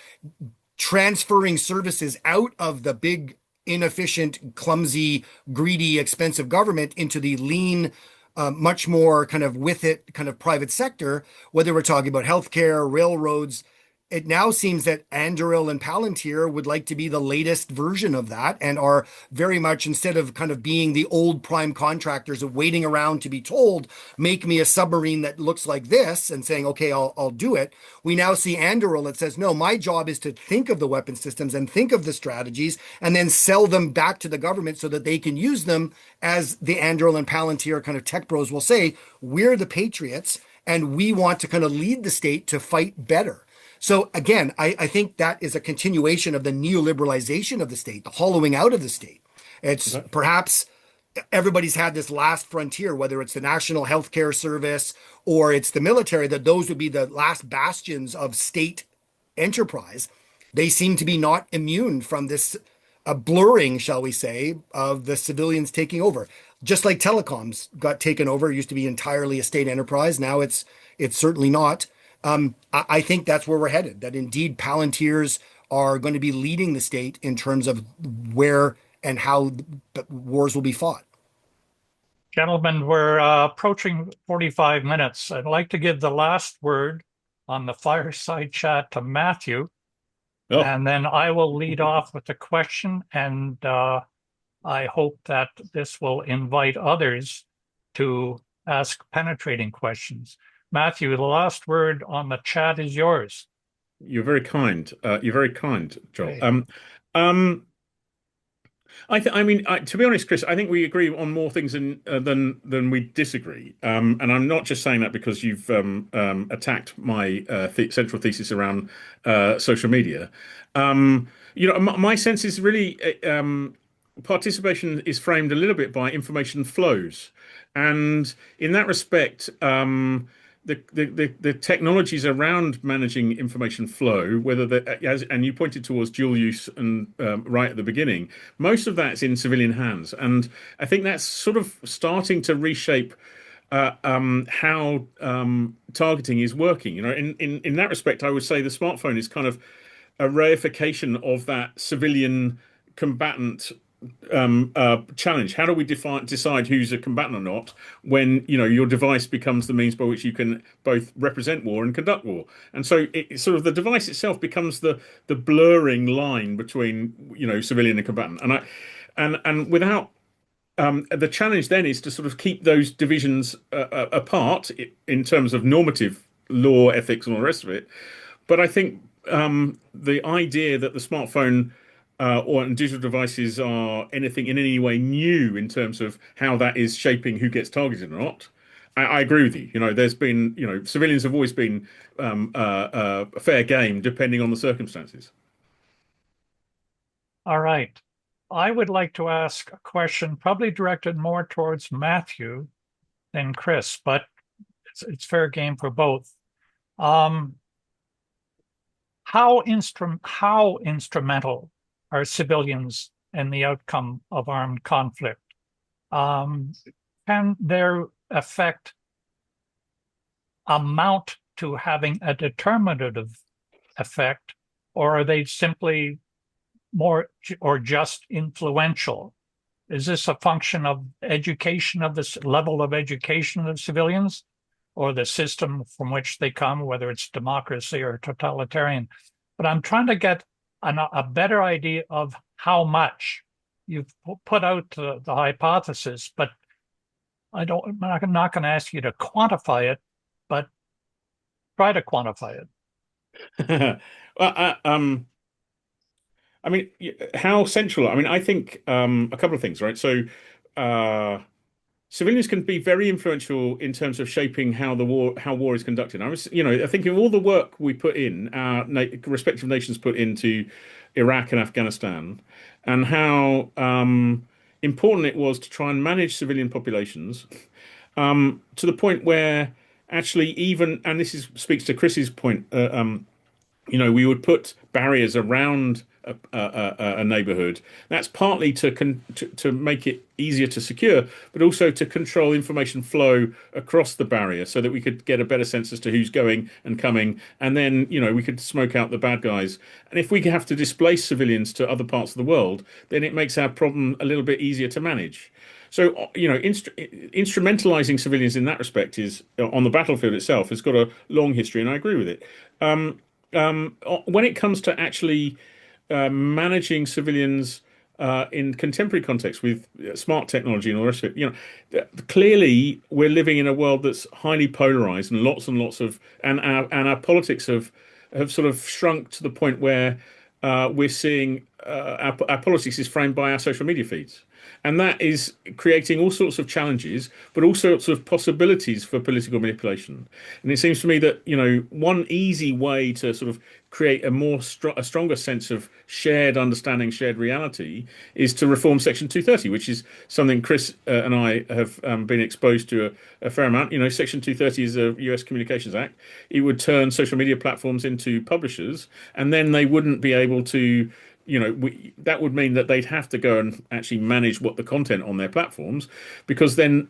transferring services out of the big, inefficient, clumsy, greedy, expensive government into the lean, much more kind of with it kind of private sector, whether we're talking about healthcare, railroads. It now seems that Anduril and Palantir would like to be the latest version of that, and are very much, instead of kind of being the old prime contractors of waiting around to be told, make me a submarine that looks like this, and saying, okay, I'll do it. We now see Anduril that says, no, my job is to think of the weapon systems and think of the strategies and then sell them back to the government so that they can use them. As the Anduril and Palantir kind of tech bros will say, we're the patriots and we want to kind of lead the state to fight better. So again, I think that is a continuation of the neoliberalization of the state, the hollowing out of the state. It's perhaps everybody's had this last frontier, whether it's the National Healthcare Service or it's the military, that those would be the last bastions of state enterprise. They seem to be not immune from this blurring, shall we say, of the civilians taking over. Just like telecoms got taken over, it used to be entirely a state enterprise. Now it's certainly not. I think that's where we're headed, that indeed Palantirs are going to be leading the state in terms of where and how wars will be fought. Gentlemen, we're approaching 45 minutes. I'd like to give the last word on the fireside chat to Matthew, and then I will lead off with a question, and I hope that this will invite others to ask penetrating questions. Matthew, the last word on the chat is yours. You're very kind. You're very kind, Joel. To be honest, Chris, I think we agree on more things than we disagree. And I'm not just saying that because you've attacked my central thesis around social media. My sense is really participation is framed a little bit by information flows, and in that respect, the technologies around managing information flow, and you pointed towards dual use and right at the beginning, most of that's in civilian hands, and I think that's sort of starting to reshape how targeting is working. In that respect, I would say the smartphone is kind of a reification of that civilian combatant challenge. How do we decide who's a combatant or not when your device becomes the means by which you can both represent war and conduct war? And so it sort of, the device itself becomes the blurring line between civilian and combatant. And without the challenge then is to sort of keep those divisions apart in terms of normative law, ethics, and all the rest of it. But I think the idea that the smartphone or digital devices are anything in any way new in terms of how that is shaping who gets targeted or not, I agree with you. There's been, civilians have always been a fair game depending on the circumstances. All right. I would like to ask a question probably directed more towards Matthew than Chris, but it's fair game for both. How instrumental are civilians in the outcome of armed conflict? Can their effect amount to having a determinative effect, or are they simply more or just influential? Is this a function of education, of this level of education of civilians, or the system from which they come, whether it's democracy or totalitarian? But I'm trying to get a better idea of how much. You've put out the hypothesis, but I'm not going to ask you to quantify it, but try to quantify it. Well, I mean, how central? I mean, I think a couple of things, right? So, civilians can be very influential in terms of shaping how war is conducted. I think of all the work we put in, our respective nations put into Iraq and Afghanistan, and how important it was to try and manage civilian populations, to the point where actually even, and speaks to Chris's point. We would put barriers around a neighborhood. That's partly to make it easier to secure, but also to control information flow across the barrier so that we could get a better sense as to who's going and coming. And then, we could smoke out the bad guys. And if we have to displace civilians to other parts of the world, then it makes our problem a little bit easier to manage. So, instrumentalizing civilians in that respect is, on the battlefield itself, has got a long history, and I agree with it. When it comes to actually managing civilians in contemporary context with smart technology and all the rest of it, clearly we're living in a world that's highly polarized, and lots of, and our politics have sort of shrunk to the point where we're seeing our politics is framed by our social media feeds. And that is creating all sorts of challenges, but all sorts of possibilities for political manipulation. And it seems to me that, one easy way to sort of create a stronger sense of shared understanding, shared reality, is to reform Section 230, which is something Chris and I have been exposed to a fair amount. Section 230 is a US Communications Act. It would turn social media platforms into publishers, and then they wouldn't be able to that would mean that they'd have to go and actually manage what the content on their platforms, because then,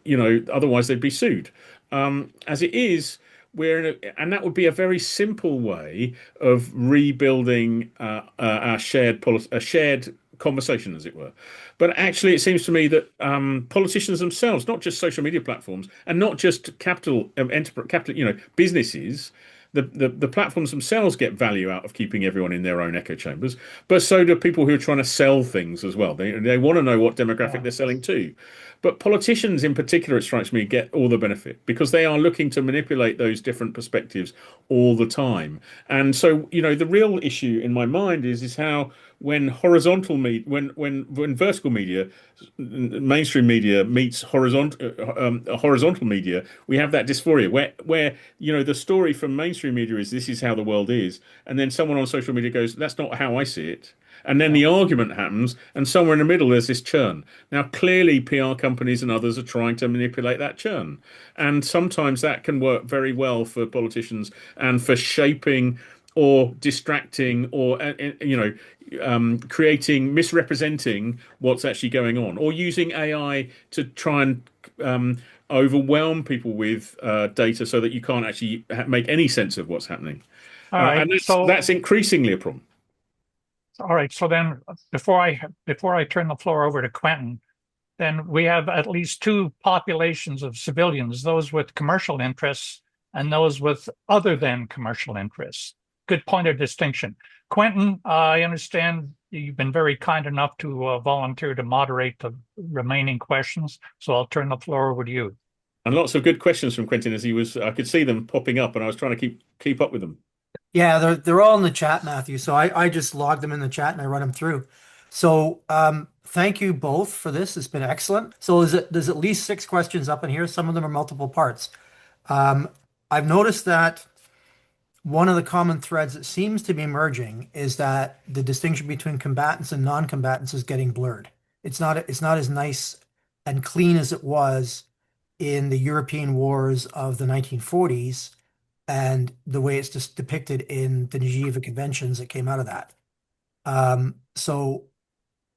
otherwise they'd be sued. As it is, and that would be a very simple way of rebuilding our shared conversation, as it were. But actually, it seems to me that politicians themselves, not just social media platforms, and not just capital, businesses. The platforms themselves get value out of keeping everyone in their own echo chambers, but so do people who are trying to sell things as well. They want to know what demographic they're selling to. But politicians in particular, it strikes me, get all the benefit because they are looking to manipulate those different perspectives all the time. And so, the real issue in my mind is how when horizontal media, when vertical media, mainstream media meets horizontal media, we have that dysphoria where the story from mainstream media is this is how the world is, and then someone on social media goes, that's not how I see it. And then the argument happens, and somewhere in the middle there's this churn. Now, clearly, PR companies and others are trying to manipulate that churn. And sometimes that can work very well for politicians and for shaping or distracting or, misrepresenting what's actually going on, or using AI to try and overwhelm people with data so that you can't actually make any sense of what's happening. All right. And So that's increasingly a problem. All right. So then before I turn the floor over to Quentin, then we have at least two populations of civilians, those with commercial interests and those with other than commercial interests. Good point of distinction. Quentin, I understand you've been very kind enough to volunteer to moderate the remaining questions, so I'll turn the floor over to you. And lots of good questions from Quentin I could see them popping up, and I was trying to keep up with them. Yeah, they're all in the chat, Matthew. So I just logged them in the chat and I run them through. So thank you both for this. It's been excellent. So there's at least 6 questions up in here. Some of them are multiple parts. I've noticed that one of the common threads that seems to be emerging is that the distinction between combatants and non-combatants is getting blurred. It's not as nice and clean as it was in the European wars of the 1940s and the way it's just depicted in the Geneva Conventions that came out of that. So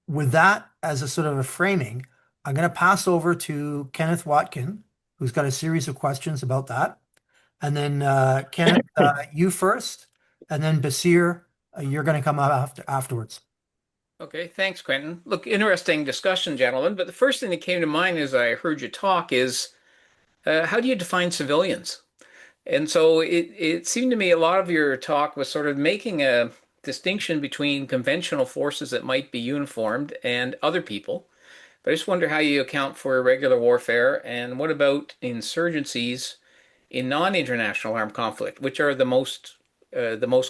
with that as a sort of a framing, I'm going to pass over to Kenneth Watkin, who's got a series of questions about that. And then Kenneth, you first, and then Basir, you're going to come up afterwards. Okay, thanks, Quentin. Look, interesting discussion, gentlemen. But the first thing that came to mind as I heard you talk is how do you define civilians? And so it seemed to me a lot of your talk was sort of making a distinction between conventional forces that might be uniformed and other people. But I just wonder how you account for irregular warfare, and what about insurgencies in non-international armed conflict, which are the most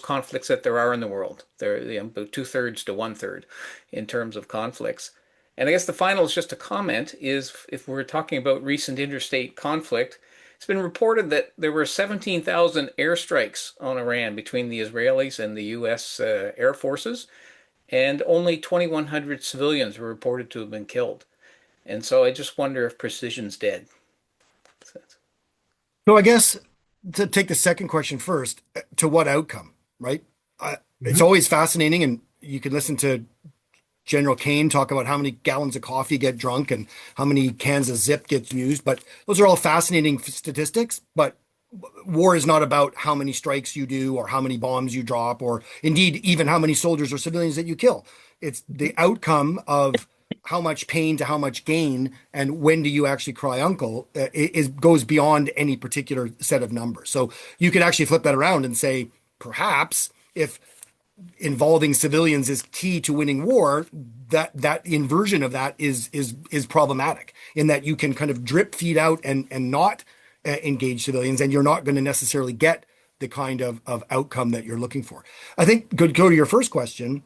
conflicts that there are in the world. They're about 2/3 to 1/3 in terms of conflicts. And I guess the final is just a comment is if we're talking about recent interstate conflict, it's been reported that there were 17,000 airstrikes on Iran between the Israelis and the U.S. Air Forces, and only 2,100 civilians were reported to have been killed. And so I just wonder if precision's dead. So I guess to take the second question first, to what outcome, right? It's always fascinating, and you can listen to General Kane talk about how many gallons of coffee get drunk and how many cans of Zip gets used. But those are all fascinating statistics. But war is not about how many strikes you do or how many bombs you drop or indeed even how many soldiers or civilians that you kill. It's the outcome of how much pain to how much gain and when do you actually cry uncle goes beyond any particular set of numbers. So you could actually flip that around and say, perhaps if involving civilians is key to winning war, that inversion of that is problematic in that you can kind of drip feed out and not engage civilians, and you're not going to necessarily get the kind of outcome that you're looking for. I think go to your first question.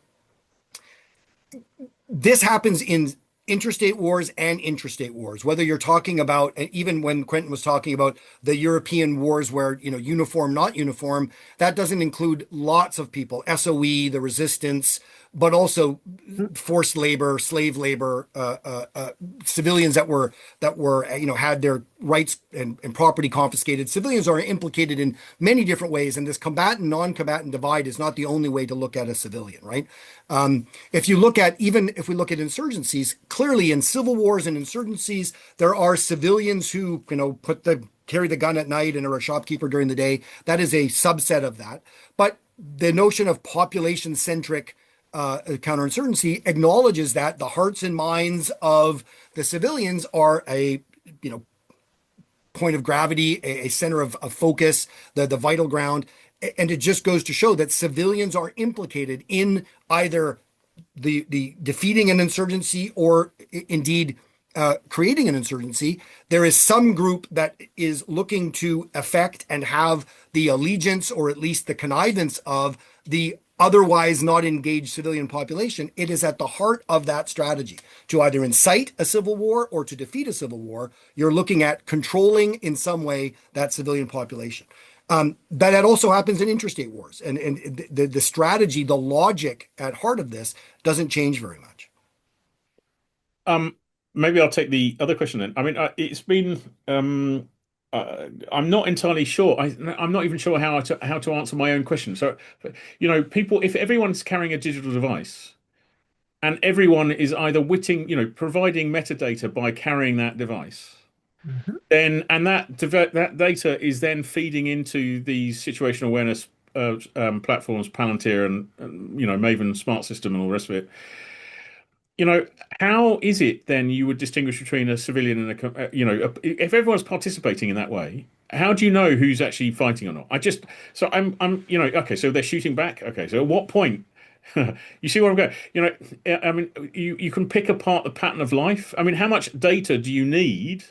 This happens in interstate wars and intrastate wars, whether you're talking about, and even when Quentin was talking about the European wars where, uniform, not uniform, that doesn't include lots of people, SOE, the resistance, but also forced labor, slave labor, civilians that were, had their rights and property confiscated. Civilians are implicated in many different ways. And this combatant, non-combatant divide is not the only way to look at a civilian, right? If we look at insurgencies, clearly in civil wars and insurgencies, there are civilians who, carry the gun at night and are a shopkeeper during the day. That is a subset of that. But the notion of population-centric counterinsurgency acknowledges that the hearts and minds of the civilians are a point of gravity, a center of focus, the vital ground. And it just goes to show that civilians are implicated in either the defeating an insurgency or indeed creating an insurgency. There is some group that is looking to affect and have the allegiance or at least the connivance of the otherwise not engaged civilian population. It is at the heart of that strategy to either incite a civil war or to defeat a civil war. You're looking at controlling in some way that civilian population. That also happens in interstate wars. And the strategy, the logic at heart of this doesn't change very much. Maybe I'll take the other question then. I mean, it's been I'm not entirely sure. I'm not even sure how to answer my own question. So, people, if everyone's carrying a digital device and everyone is either providing metadata by carrying that device, then that data is then feeding into these situational awareness platforms, Palantir and Maven Smart System and all the rest of it. How is it then you would distinguish between a civilian and if everyone's participating in that way, how do you know who's actually fighting or not? Okay, so they're shooting back. Okay, so at what point, you see where I'm going? You can pick apart the pattern of life. I mean, how much data do you need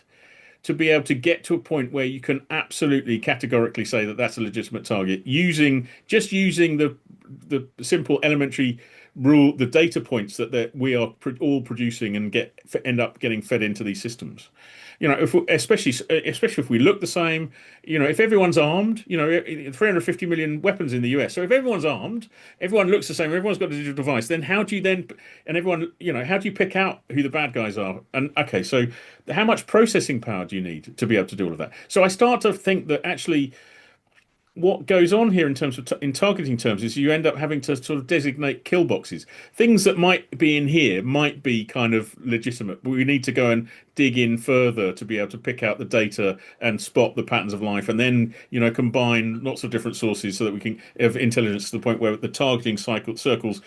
to be able to get to a point where you can absolutely categorically say that that's a legitimate target using the simple elementary rule, the data points that we are all producing and end up getting fed into these systems. Especially if we look the same, if everyone's armed, 350 million weapons in the US. So if everyone's armed, everyone looks the same, everyone's got a digital device, then how do you pick out who the bad guys are? And okay, so how much processing power do you need to be able to do all of that? So I start to think that actually what goes on here in terms of in targeting terms is you end up having to sort of designate kill boxes. Things that might be in here might be kind of legitimate, but we need to go and dig in further to be able to pick out the data and spot the patterns of life, and then combine lots of different sources so that we can have intelligence to the point where the targeting circles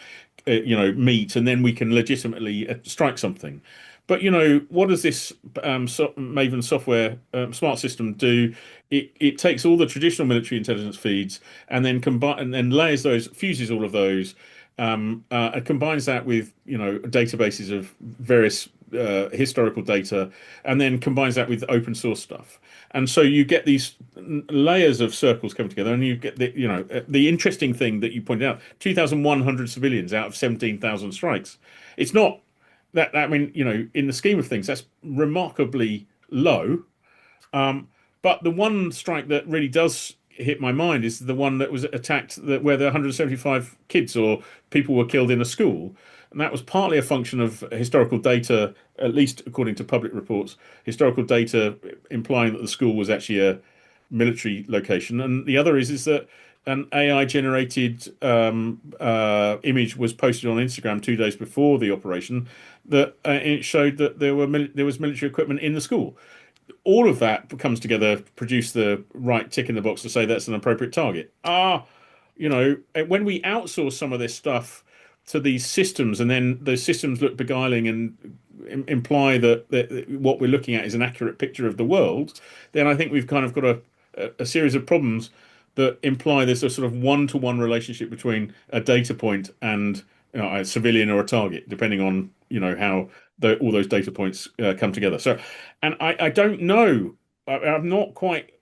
meet, and then we can legitimately strike something. But what does this Maven software smart system do? It takes all the traditional military intelligence feeds and then layers those, fuses all of those, and combines that with databases of various historical data, and then combines that with open source stuff. And so you get these layers of circles coming together, and you get the interesting thing that you pointed out: 2,100 civilians out of 17,000 strikes. It's not that, I mean, in the scheme of things, that's remarkably low. But the one strike that really does hit my mind is the one that was attacked, where the 175 kids or people were killed in a school. And that was partly a function of historical data, at least according to public reports, historical data implying that the school was actually a military location. And the other is that an AI generated image was posted on Instagram 2 days before the operation that it showed that there was military equipment in the school. All of that comes together, produce the right tick in the box to say that's an appropriate target. When we outsource some of this stuff to these systems, and then those systems look beguiling and imply that what we're looking at is an accurate picture of the world, then I think we've kind of got a series of problems that imply there's a sort of one-to-one relationship between a data point and a civilian or a target, depending on how all those data points come together. So, and I don't know. I'm not quite.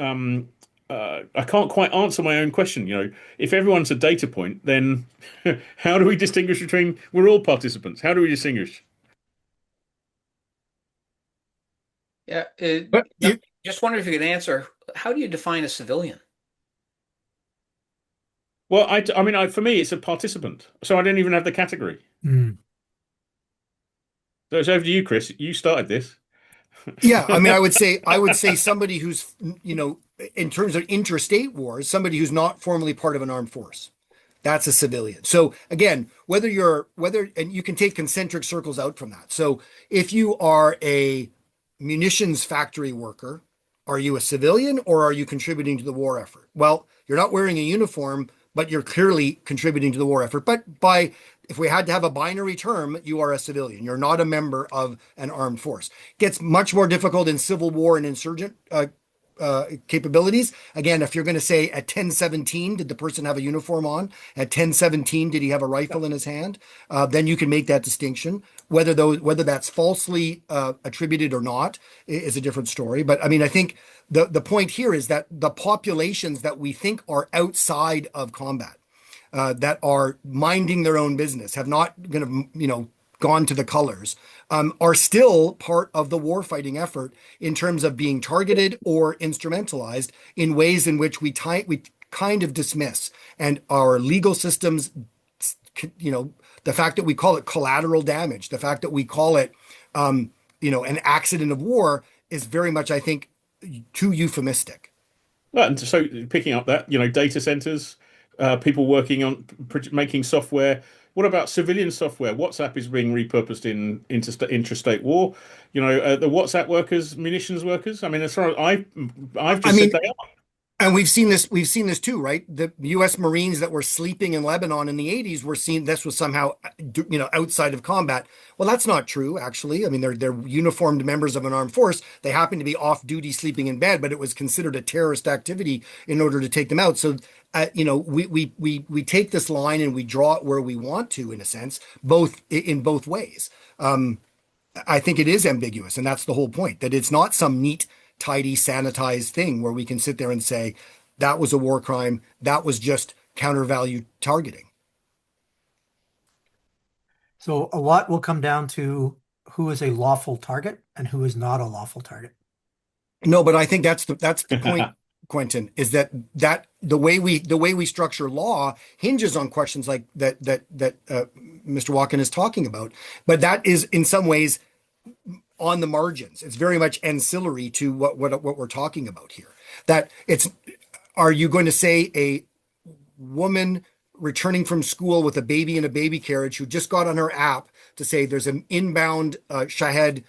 I can't quite answer my own question. If everyone's a data point, then how do we distinguish between? We're all participants. How do we distinguish? Yeah, But just wonder if you could answer. How do you define a civilian? Well, I mean, for me, it's a participant, so I don't even have the category. So it's over to you, Chris. You started this. Yeah, I mean, I would say somebody who's, in terms of interstate wars, somebody who's not formally part of an armed force. That's a civilian. So again, and you can take concentric circles out from that. So if you are a munitions factory worker, are you a civilian or are you contributing to the war effort? Well, you're not wearing a uniform, but you're clearly contributing to the war effort. But if we had to have a binary term, you are a civilian. You're not a member of an armed force. It gets much more difficult in civil war and insurgent capabilities. Again, if you're going to say at 10:17, did the person have a uniform on? At 10:17, did he have a rifle in his hand? Then you can make that distinction. Whether that's falsely attributed or not is a different story. But I mean, I think the point here is that the populations that we think are outside of combat, that are minding their own business, have not gone to the colors, are still part of the warfighting effort in terms of being targeted or instrumentalized in ways in which we kind of dismiss. And our legal systems, the fact that we call it collateral damage, the fact that we call it, an accident of war is very much, I think, too euphemistic. Well, and so picking up that, data centers, people working on making software. What about civilian software? WhatsApp is being repurposed in intrastate war. The WhatsApp workers, munitions workers. I mean, as far as I've just said they are. And we've seen this too, right? The U.S. Marines that were sleeping in Lebanon in the 80s were seen, this was somehow, outside of combat. Well, that's not true, actually. I mean, they're uniformed members of an armed force. They happen to be off duty sleeping in bed, but it was considered a terrorist activity in order to take them out. So, we take this line and we draw it where we want to, in a sense, in both ways. I think it is ambiguous, and that's the whole point, that it's not some neat, tidy, sanitized thing where we can sit there and say that was a war crime, that was just counter-value targeting. So a lot will come down to who is a lawful target and who is not a lawful target. No, but I think that's the point, Quentin, is that the way we structure law hinges on questions like that Mr. Walken is talking about. But that is in some ways on the margins. It's very much ancillary to what we're talking about here. That Are you going to say a woman returning from school with a baby in a baby carriage who just got on her app to say there's an inbound Shahed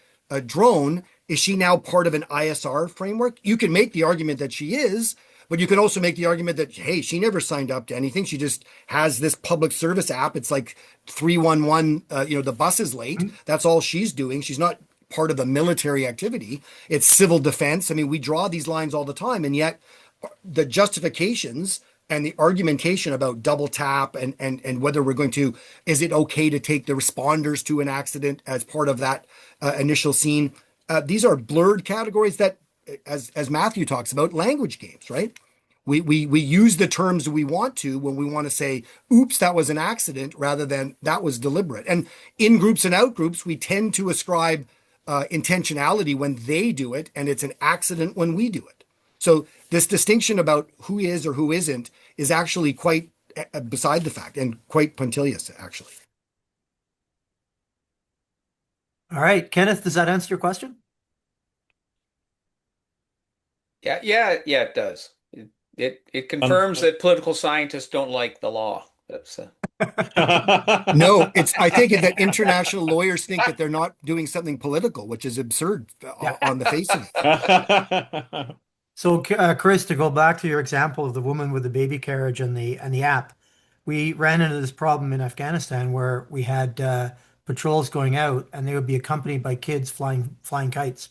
drone, is she now part of an ISR framework? You can make the argument that she is, but you can also make the argument that, hey, she never signed up to anything. She just has this public service app. It's like 311, the bus is late. That's all she's doing. She's not part of a military activity. It's civil defense. I mean, we draw these lines all the time, and yet the justifications and the argumentation about double tap and whether we're going to, is it okay to take the responders to an accident as part of that initial scene? These are blurred categories that, as Matthew talks about, language games, right? We use the terms we want to when we want to say, oops, that was an accident, rather than that was deliberate. And in groups and out groups, we tend to ascribe intentionality when they do it, and it's an accident when we do it. So this distinction about who is or who isn't is actually quite beside the fact and quite punctilious, actually. All right, Kenneth, does that answer your question? Yeah, it does. It confirms that political scientists don't like the law. That's No, I think that international lawyers think that they're not doing something political, which is absurd on the face of it. So, Chris, to go back to your example of the woman with the baby carriage and the app, we ran into this problem in Afghanistan where we had patrols going out, and they would be accompanied by kids flying kites.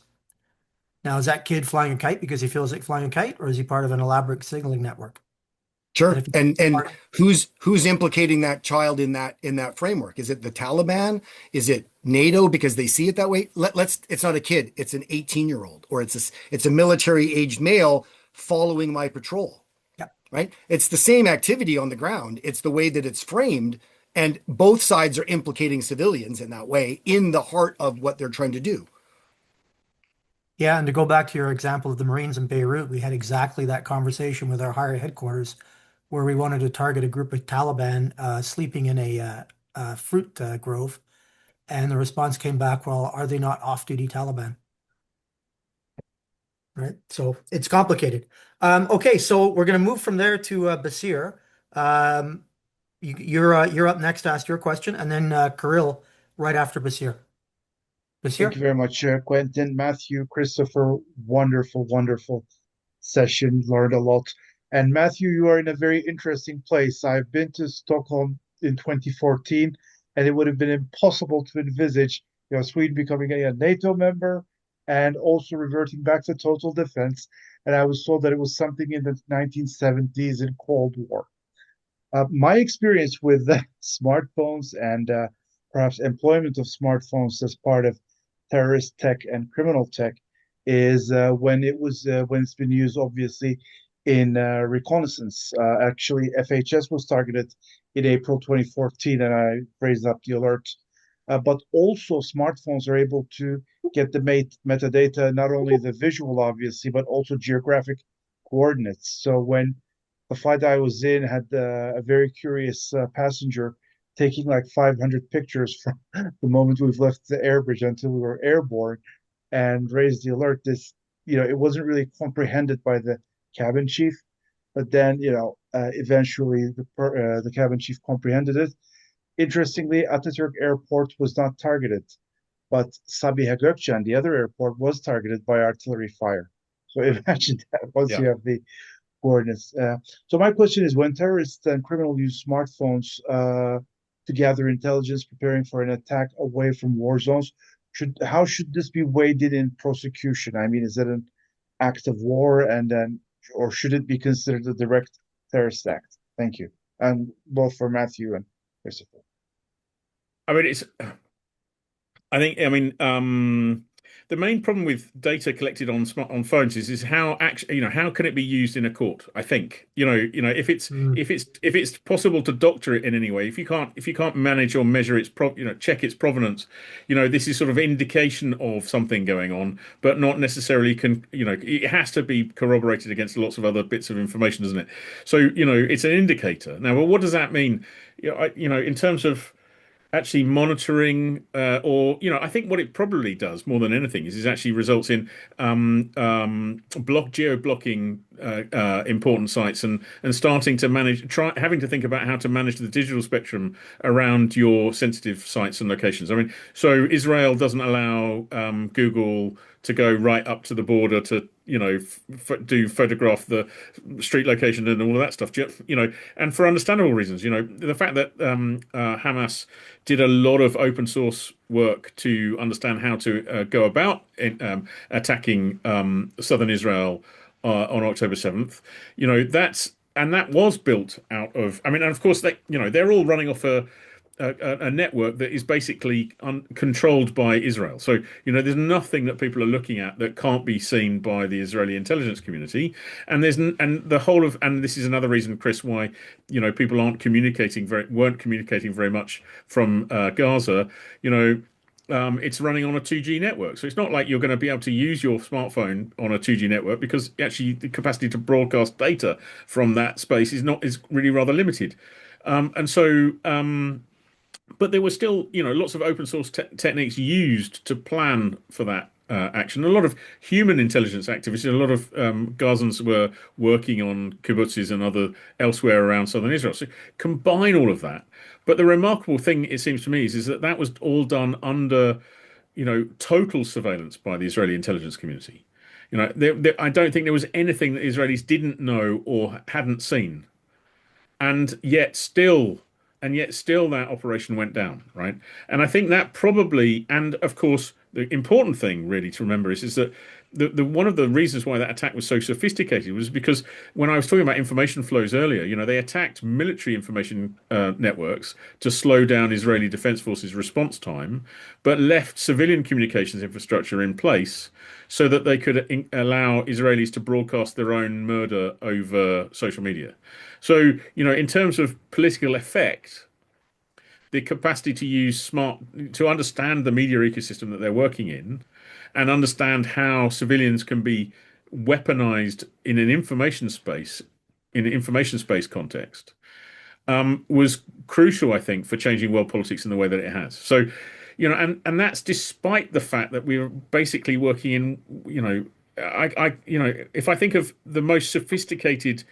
Now, is that kid flying a kite because he feels like flying a kite, or is he part of an elaborate signaling network? Sure. And who's implicating that child in that framework? Is it the Taliban? Is it NATO because they see it that way? It's not a kid, it's an 18-year-old, or it's a military aged male following my patrol. Yeah. Right? It's the same activity on the ground. It's the way that it's framed, and both sides are implicating civilians in that way in the heart of what they're trying to do. Yeah, and to go back to your example of the Marines in Beirut, we had exactly that conversation with our higher headquarters, where we wanted to target a group of Taliban sleeping in a fruit grove. And the response came back, well, are they not off-duty Taliban? Right. So it's complicated. Okay, so we're going to move from there to Basir. You're up next to ask your question, and then Kirill right after Basir. Thank you very much, Quentin, Matthew, Christopher. Wonderful, wonderful session. Learned a lot. And Matthew, you are in a very interesting place. I've been to Stockholm in 2014, and it would have been impossible to envisage, Sweden becoming a NATO member and also reverting back to total defense. And I was told that it was something in the 1970s in Cold War. My experience with smartphones and perhaps employment of smartphones as part of terrorist tech and criminal tech is when it's been used, obviously, in reconnaissance. Actually, FHS was targeted in April 2014, and I raised up the alert. But also, smartphones are able to get the metadata, not only the visual, obviously, but also geographic coordinates. So when the flight I was in had a very curious passenger taking like 500 pictures from the moment we've left the airbridge until we were airborne, and raised the alert. This, it wasn't really comprehended by the cabin chief, but then, eventually the cabin chief comprehended it. Interestingly, Atatürk Airport was not targeted, but Sabiha Gökçen, the other airport, was targeted by artillery fire. So imagine that once you have the coordinates. So my question is, when terrorists and criminals use smartphones to gather intelligence, preparing for an attack away from war zones, how should this be weighed in prosecution? I mean, is it an act of war, or should it be considered a direct terrorist act? Thank you. And both for Matthew and Christopher. The main problem with data collected on phones is how how can it be used in a court? I think if it's possible to doctor it in any way, if you can't manage or measure its check its provenance, this is sort of indication of something going on, but not necessarily it has to be corroborated against lots of other bits of information, doesn't it? So it's an indicator. Now, well, what does that mean? In terms of actually monitoring, or I think what it probably does more than anything is actually results in geo blocking important sites and starting to having to think about how to manage the digital spectrum around your sensitive sites and locations. I mean, so Israel doesn't allow Google to go right up to the border to photograph the street location and all of that stuff, and for understandable reasons. The fact that Hamas did a lot of open source work to understand how to go about attacking southern Israel on October 7th. That was built out of, I mean, and of course they're all running off a network that is basically controlled by Israel. So, there's nothing that people are looking at that can't be seen by the Israeli intelligence community. And this is another reason, Chris, why, people weren't communicating very much from Gaza. It's running on a 2G network. So it's not like you're going to be able to use your smartphone on a 2G network, because actually the capacity to broadcast data from that space is really rather limited. But there were still, lots of open source techniques used to plan for that action. A lot of human intelligence activities. A lot of Gazans were working on kibbutzes and other elsewhere around southern Israel. So combine all of that. But the remarkable thing, it seems to me, is that was all done under, total surveillance by the Israeli intelligence community. I don't think there was anything that Israelis didn't know or hadn't seen, and yet still that operation went down, right? And I think that probably, and of course, the important thing really to remember is that the one of the reasons why that attack was so sophisticated was because when I was talking about information flows earlier, they attacked military information networks to slow down Israeli Defense Forces response time, but left civilian communications infrastructure in place so that they could allow Israelis to broadcast their own murder over social media. So, in terms of political effect, the capacity to understand the media ecosystem that they're working in and understand how civilians can be weaponized in an information space context, was crucial, I think, for changing world politics in the way that it has. So, and that's despite the fact that we're basically working in, if I think of the most sophisticated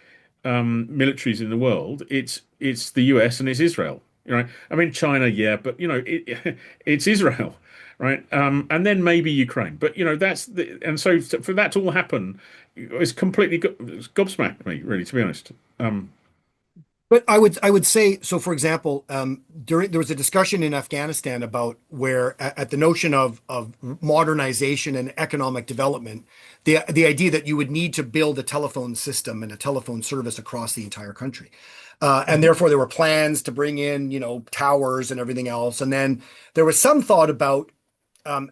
militaries in the world, it's the US and it's Israel. I mean, China, yeah, but it's Israel, right? And then maybe Ukraine, but so for that to all happen, it's completely gobsmacked me, really, to be honest. But I would say, so for example, there was a discussion in Afghanistan about where at the notion of modernization and economic development, the idea that you would need to build a telephone system and a telephone service across the entire country. And therefore there were plans to bring in, towers and everything else. And then there was some thought about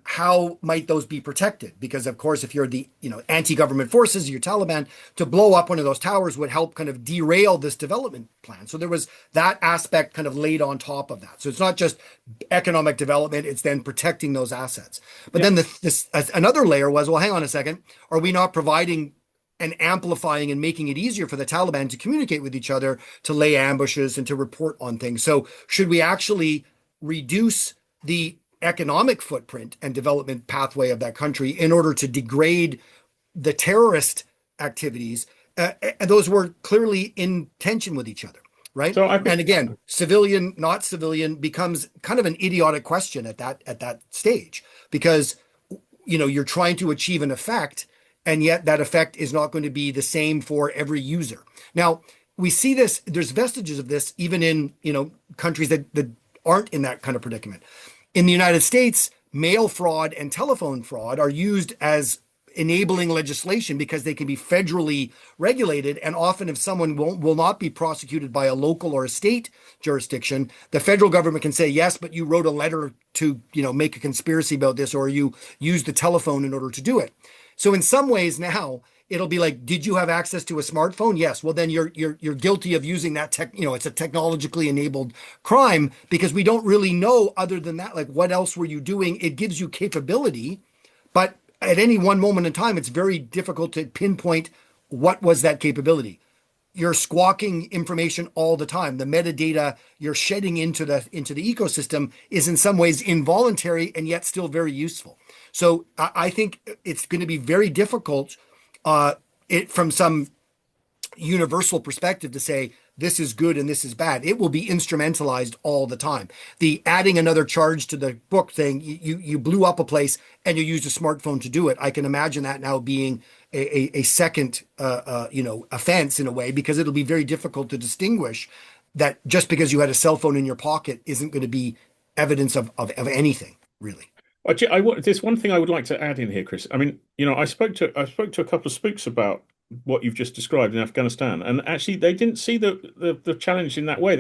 how might those be protected? Because of course, if you're the anti-government forces, you're Taliban, to blow up one of those towers would help kind of derail this development plan. So there was that aspect kind of laid on top of that. So it's not just economic development; it's then protecting those assets. But then another layer was, well, hang on a second, are we not providing and amplifying and making it easier for the Taliban to communicate with each other, to lay ambushes and to report on things? So should we actually reduce the economic footprint and development pathway of that country in order to degrade the terrorist activities? And those were clearly in tension with each other, right? So and again, civilian, not civilian becomes kind of an idiotic question at that stage, because you're trying to achieve an effect, and yet that effect is not going to be the same for every user. Now, we see this, there's vestiges of this even in countries that aren't in that kind of predicament. In the United States, mail fraud and telephone fraud are used as enabling legislation because they can be federally regulated. And often if someone will not be prosecuted by a local or a state jurisdiction, the federal government can say, yes, but you wrote a letter to, make a conspiracy about this, or you used the telephone in order to do it. So in some ways now, it'll be like, did you have access to a smartphone? Yes. Well, then you're guilty of using that tech. It's a technologically enabled crime, because we don't really know other than that, like, what else were you doing? It gives you capability, but at any one moment in time, it's very difficult to pinpoint what was that capability. you're squawking information all the time. The metadata you're shedding into the ecosystem is in some ways involuntary and yet still very useful. So I think it's going to be very difficult from some universal perspective to say this is good and this is bad. It will be instrumentalized all the time. The adding another charge to the book thing, you blew up a place and you used a smartphone to do it. I can imagine that now being a second offense in a way, because it'll be very difficult to distinguish that just because you had a cell phone in your pocket isn't going to be evidence of anything really. There's one thing I would like to add in here, Chris. I mean, I spoke to a couple of spooks about what you've just described in Afghanistan, and actually they didn't see the challenge in that way.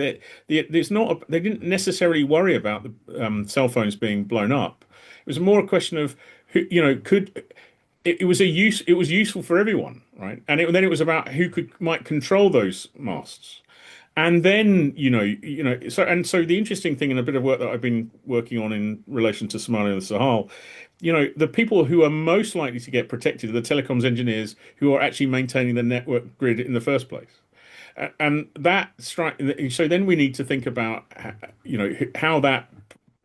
They didn't necessarily worry about the cell phones being blown up. It was more a question of it was useful for everyone, right? And then it was about who might control those masts. And then, so the interesting thing in a bit of work that I've been working on in relation to Somalia and the Sahel, the people who are most likely to get protected are the telecoms engineers who are actually maintaining the network grid in the first place. And so then we need to think about, how that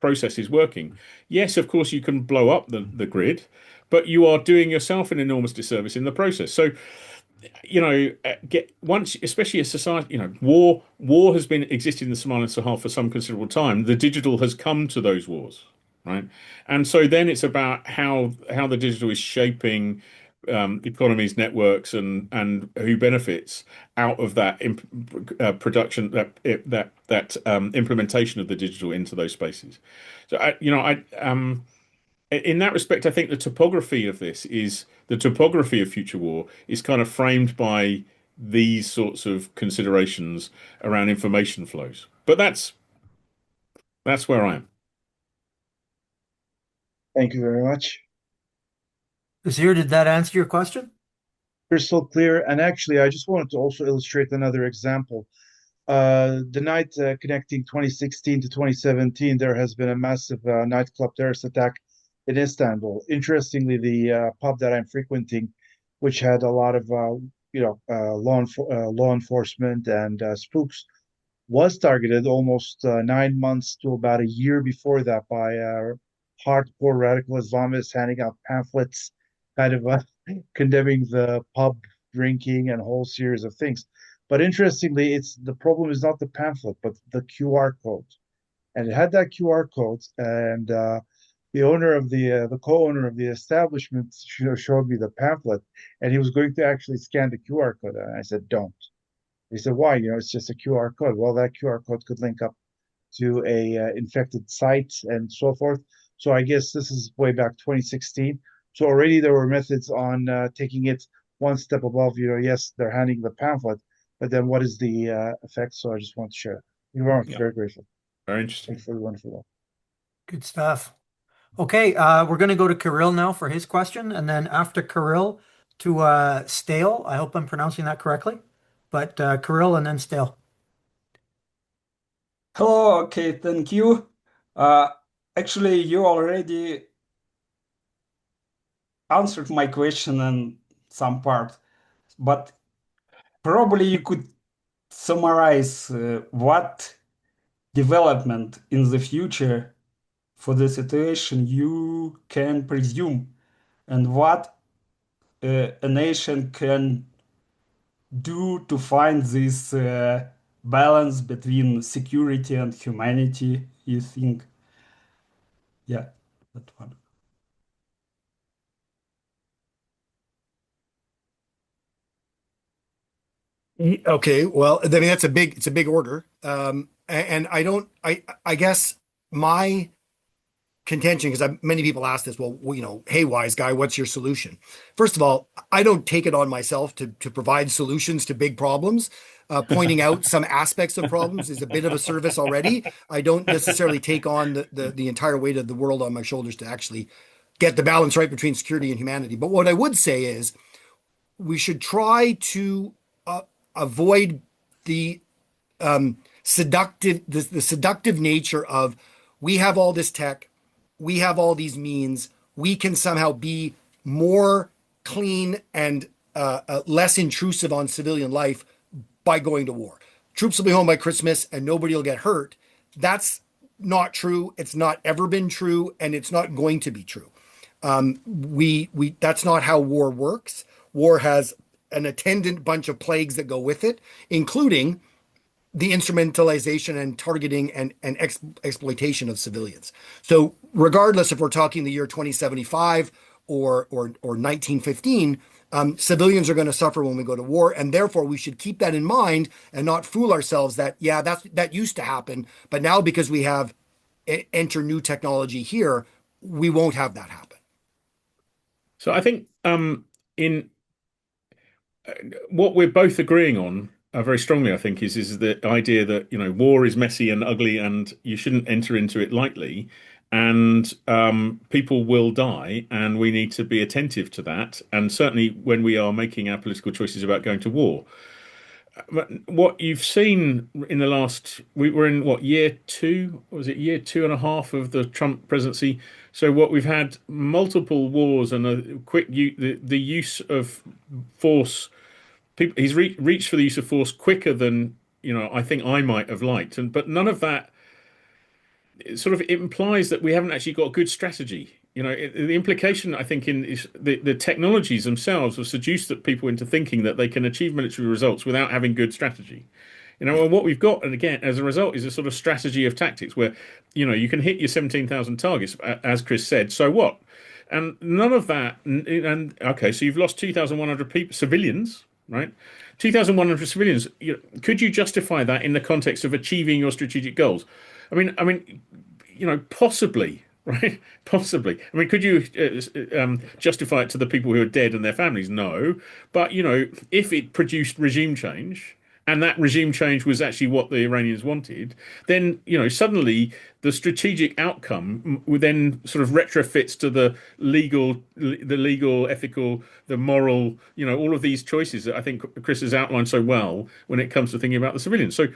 process is working. Yes, of course, you can blow up the grid, but you are doing yourself an enormous disservice in the process. So, especially a society, war has been existing in the Somali and Sahel for some considerable time. The digital has come to those wars, right? And so then it's about how the digital is shaping economies, networks, and who benefits out of that production, that implementation of the digital into those spaces. So in that respect, I think the topography of future war is kind of framed by these sorts of considerations around information flows. But that's where I am. Thank you very much. Basir, did that answer your question? Crystal clear. And actually, I just wanted to also illustrate another example. The night connecting 2016 to 2017, there has been a massive nightclub terrorist attack in Istanbul. Interestingly, the pub that I'm frequenting, which had a lot of law enforcement and spooks, was targeted almost 9 months to about a year before that by hardcore radical Islamists handing out pamphlets, kind of condemning the pub drinking and a whole series of things. But interestingly, the problem is not the pamphlet, but the QR code. And it had that QR code, and the owner of the co-owner of the establishment showed me the pamphlet, and he was going to actually scan the QR code. And I said, don't. He said, why? It's just a QR code. Well, that QR code could link up to a infected site and so forth. So I guess this is way back 2016. So already there were methods on taking it one step above. Yes, they're handing the pamphlet, but then what is the effect? So I just want to share. You're very, very grateful. Very interesting. Thanks for the wonderful. Good stuff. Okay, we're going to go to Kirill now for his question, and then after Kirill to Stale. I hope I'm pronouncing that correctly, but Kirill and then Stale. Hello, okay, thank you. Actually, you already answered my question in some part, but probably you could summarize what development in the future for the situation you can presume, and what a nation can do to find this balance between security and humanity, you think? Yeah, that one. Okay, well, I mean it's a big order, and I guess my contention, because many people ask this, well, hey, wise guy, what's your solution? First of all, I don't take it on myself to provide solutions to big problems. Pointing out some aspects of problems is a bit of a service already. I don't necessarily take on the entire weight of the world on my shoulders to actually get the balance right between security and humanity. But what I would say is we should try to avoid the seductive nature of, we have all this tech, we have all these means, we can somehow be more clean and less intrusive on civilian life by going to war. Troops will be home by Christmas and nobody will get hurt. That's not true. It's not ever been true, and it's not going to be true. We that's not how war works. War has an attendant bunch of plagues that go with it, including the instrumentalization and targeting and exploitation of civilians. So regardless if we're talking the year 2075 or 1915, civilians are going to suffer when we go to war, and therefore we should keep that in mind and not fool ourselves that that used to happen, but now because we have enter new technology here, we won't have that happen. So I think in what we're both agreeing on very strongly, I think, is the idea that war is messy and ugly, and you shouldn't enter into it lightly, and people will die, and we need to be attentive to that. And certainly when we are making our political choices about going to war, what you've seen in the last, we were in what, year two? Was it year 2.5 of the Trump presidency? So what we've had multiple wars and a the use of force. He's reached for the use of force quicker than I think I might have liked, but none of that sort of implies that we haven't actually got a good strategy. The implication I think is the technologies themselves have seduced people into thinking that they can achieve military results without having good strategy. And what we've got, and again, as a result, is a sort of strategy of tactics where you can hit your 17,000 targets, as Chris said. So what? And none of that. And okay, so you've lost 2,100 people, civilians. Right, 2,100 civilians. Could you justify that in the context of achieving your strategic goals? I mean, possibly, right? Possibly. I mean, could you justify it to the people who are dead and their families? No, but if it produced regime change, and that regime change was actually what the Iranians wanted, then suddenly the strategic outcome would then sort of retrofits to the legal, ethical, the moral, all of these choices that I think Chris has outlined so well when it comes to thinking about the civilians. So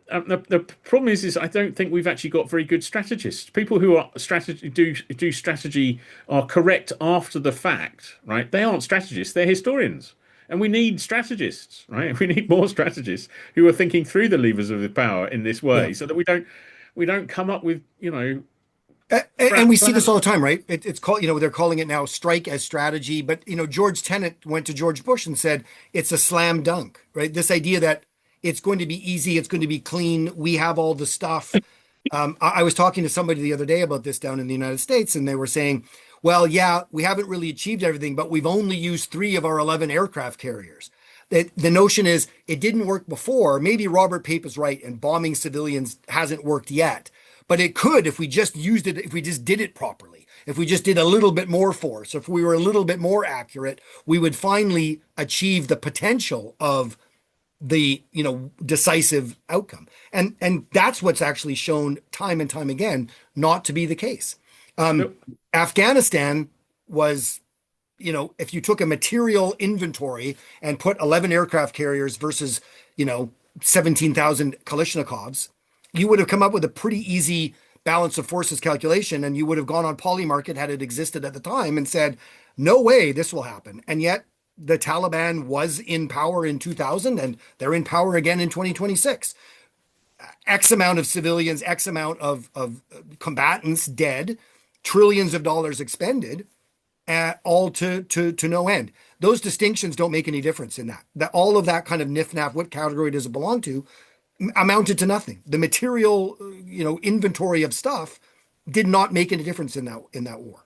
the problem is I don't think we've actually got very good strategists. People who are do strategy are correct after the fact, right? They aren't strategists; they're historians. And we need strategists, right? We need more strategists who are thinking through the levers of the power in this way, so that we don't come up with and we see this all the time, right? It's called they're calling it now strike as strategy, but George Tenet went to George Bush and said it's a slam dunk, right? This idea that it's going to be easy, it's going to be clean, we have all the stuff. I was talking to somebody the other day about this down in the United States, and they were saying, well, yeah, we haven't really achieved everything, but we've only used 3 of our 11 aircraft carriers. The notion is it didn't work before. Maybe Robert Pape is right, and bombing civilians hasn't worked yet, but it could if we just used it, if we just did it properly, if we just did a little bit more force, if we were a little bit more accurate, we would finally achieve the potential of the decisive outcome. And that's what's actually shown time and time again not to be the case. Afghanistan was, if you took a material inventory and put 11 aircraft carriers versus 17,000 Kalashnikovs, you would have come up with a pretty easy balance of forces calculation, and you would have gone on Polymarket had it existed at the time and said, no way this will happen. And yet the Taliban was in power in 2000, and they're in power again in 2026. X amount of civilians, X amount of combatants dead, trillions of dollars expended, all to no end. Those distinctions don't make any difference in that. That all of that kind of nif-naf, what category does it belong to, amounted to nothing. The material, inventory of stuff did not make any difference in that war.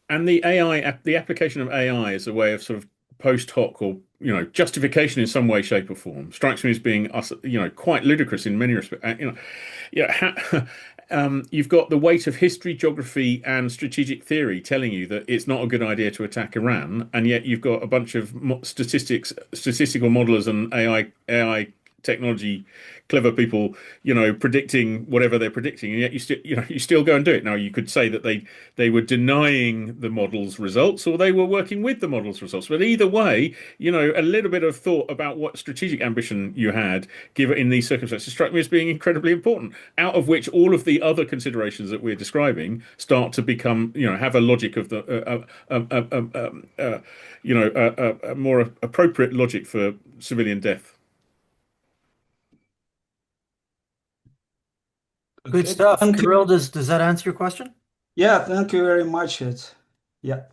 And the application of AI as a way of sort of post hoc or justification in some way, shape, or form strikes me as being quite ludicrous in many respects. You've got the weight of history, geography, and strategic theory telling you that it's not a good idea to attack Iran, and yet you've got a bunch of statistical modelers and AI technology clever people predicting whatever they're predicting, and yet you still go and do it. Now you could say that they were denying the model's results, or they were working with the model's results, but either way, a little bit of thought about what strategic ambition you had given in these circumstances struck me as being incredibly important, out of which all of the other considerations that we're describing start to become have a logic of the a more appropriate logic for civilian death. Good Okay, stuff. thank you. Kirill, does that answer your question? Yeah, thank you very much. Yeah.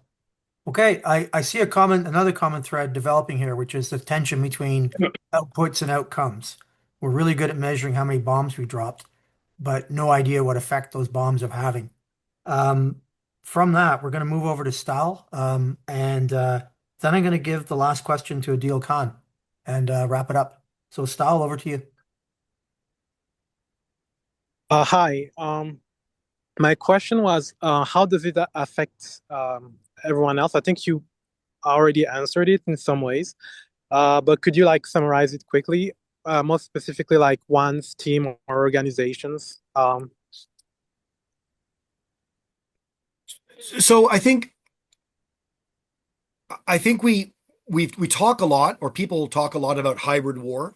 Okay, I see another common thread developing here, which is the tension between outputs and outcomes. We're really good at measuring how many bombs we dropped, but no idea what effect those bombs are having. From that, we're going to move over to Stahl, and then I'm going to give the last question to Adil Khan and wrap it up. So, Stahl, over to you. Hi. My question was, how does it affect everyone else? I think you already answered it in some ways, but could you like summarize it quickly? Most specifically, like one's team or organizations. So I think we talk a lot, or people talk a lot about hybrid war,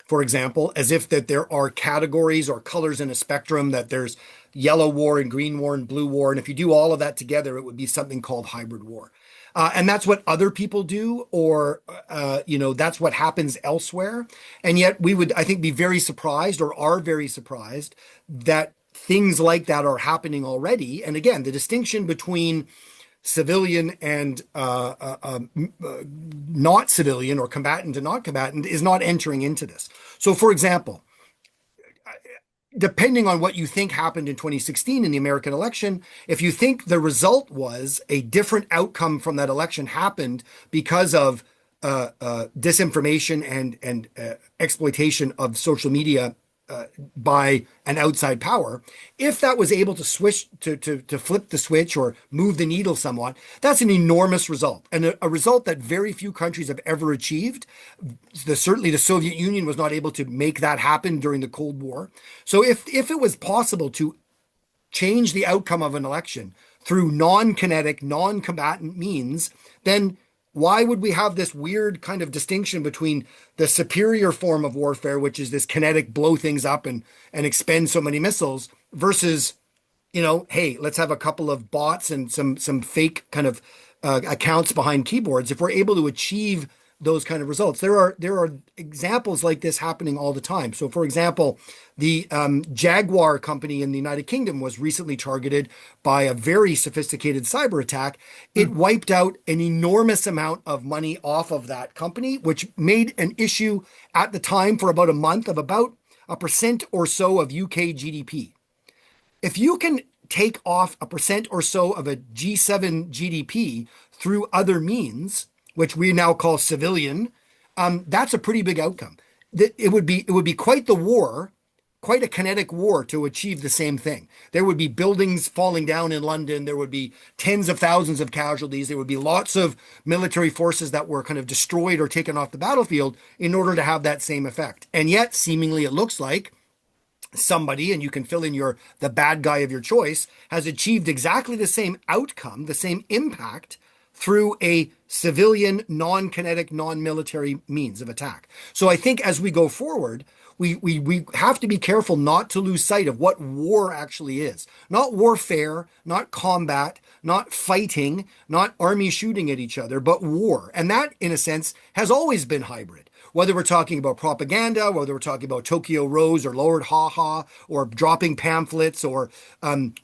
for example, as if that there are categories or colors in a spectrum, that there's yellow war and green war and blue war. And if you do all of that together, it would be something called hybrid war. And that's what other people do, or, that's what happens elsewhere. And yet we would, I think, be very surprised, or are very surprised, that things like that are happening already. And again, the distinction between civilian and not civilian, or combatant and not combatant, is not entering into this. So, for example, depending on what you think happened in 2016 in the American election, if you think the result was a different outcome from that election happened because of disinformation and exploitation of social media by an outside power, if that was able to switch to flip the switch or move the needle somewhat, that's an enormous result, and a result that very few countries have ever achieved. Certainly the Soviet Union was not able to make that happen during the Cold War. So if it was possible to change the outcome of an election through non-kinetic, non-combatant means, then why would we have this weird kind of distinction between the superior form of warfare, which is this kinetic blow things up and expend so many missiles, versus, hey, let's have a couple of bots and some fake kind of accounts behind keyboards? If we're able to achieve those kind of results, there are examples like this happening all the time. So, for example, the Jaguar company in the United Kingdom was recently targeted by a very sophisticated cyber attack. It wiped out an enormous amount of money off of that company, which made an issue at the time for about a month of about 1% or so of UK GDP. If you can take off 1% or so of a G7 GDP through other means, which we now call civilian, that's a pretty big outcome. It would be quite the war, quite a kinetic war, to achieve the same thing. There would be buildings falling down in London. There would be tens of thousands of casualties. There would be lots of military forces that were kind of destroyed or taken off the battlefield in order to have that same effect. And yet, seemingly, it looks like somebody, and you can fill in the bad guy of your choice, has achieved exactly the same outcome, the same impact, through a civilian, non-kinetic, non-military means of attack. So I think as we go forward, we have to be careful not to lose sight of what war actually is. Not warfare, not combat, not fighting, not armies shooting at each other, but war. And that, in a sense, has always been hybrid. Whether we're talking about propaganda, whether we're talking about Tokyo Rose or Lord Haha, or dropping pamphlets, or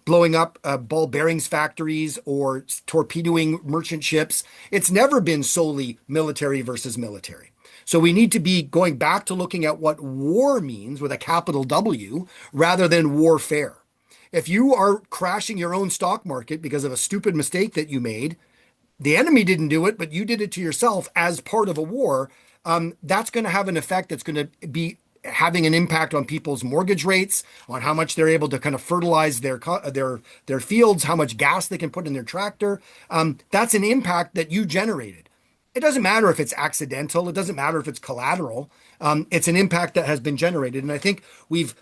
blowing up ball bearings factories, or torpedoing merchant ships, it's never been solely military versus military. So we need to be going back to looking at what war means with a capital W rather than warfare. If you are crashing your own stock market because of a stupid mistake that you made, the enemy didn't do it, but you did it to yourself as part of a war. That's going to have an effect that's going to be having an impact on people's mortgage rates, on how much they're able to kind of fertilize their fields, how much gas they can put in their tractor. That's an impact that you generated. It doesn't matter if it's accidental. It doesn't matter if it's collateral. It's an impact that has been generated. And I think we've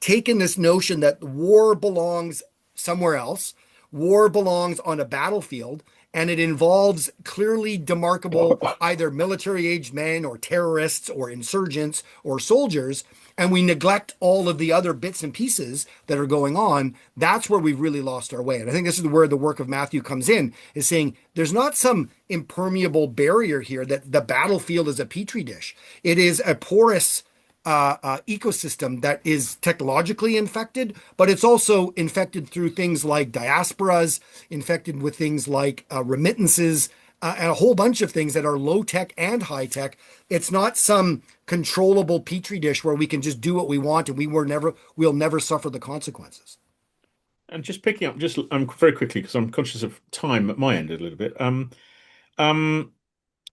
taken this notion that war belongs somewhere else. War belongs on a battlefield, and it involves clearly demarkable either military-aged men or terrorists or insurgents or soldiers, and we neglect all of the other bits and pieces that are going on. That's where we've really lost our way. And I think this is where the work of Matthew comes in, is saying there's not some impermeable barrier here, that the battlefield is a petri dish. It is a porous ecosystem that is technologically infected, but it's also infected through things like diasporas, infected with things like remittances, and a whole bunch of things that are low tech and high tech. It's not some controllable petri dish where we can just do what we want and we'll never suffer the consequences. And just picking up, just very quickly because I'm conscious of time at my end a little bit.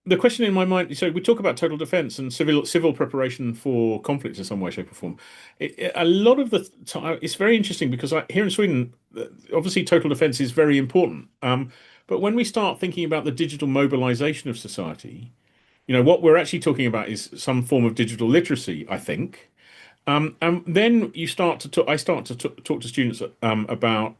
The question in my mind, so we talk about total defense and civil preparation for conflict in some way, shape, or form. A lot of the time, it's very interesting because here in Sweden, obviously total defense is very important. But when we start thinking about the digital mobilization of society, what we're actually talking about is some form of digital literacy, I think. And then I start to talk to students about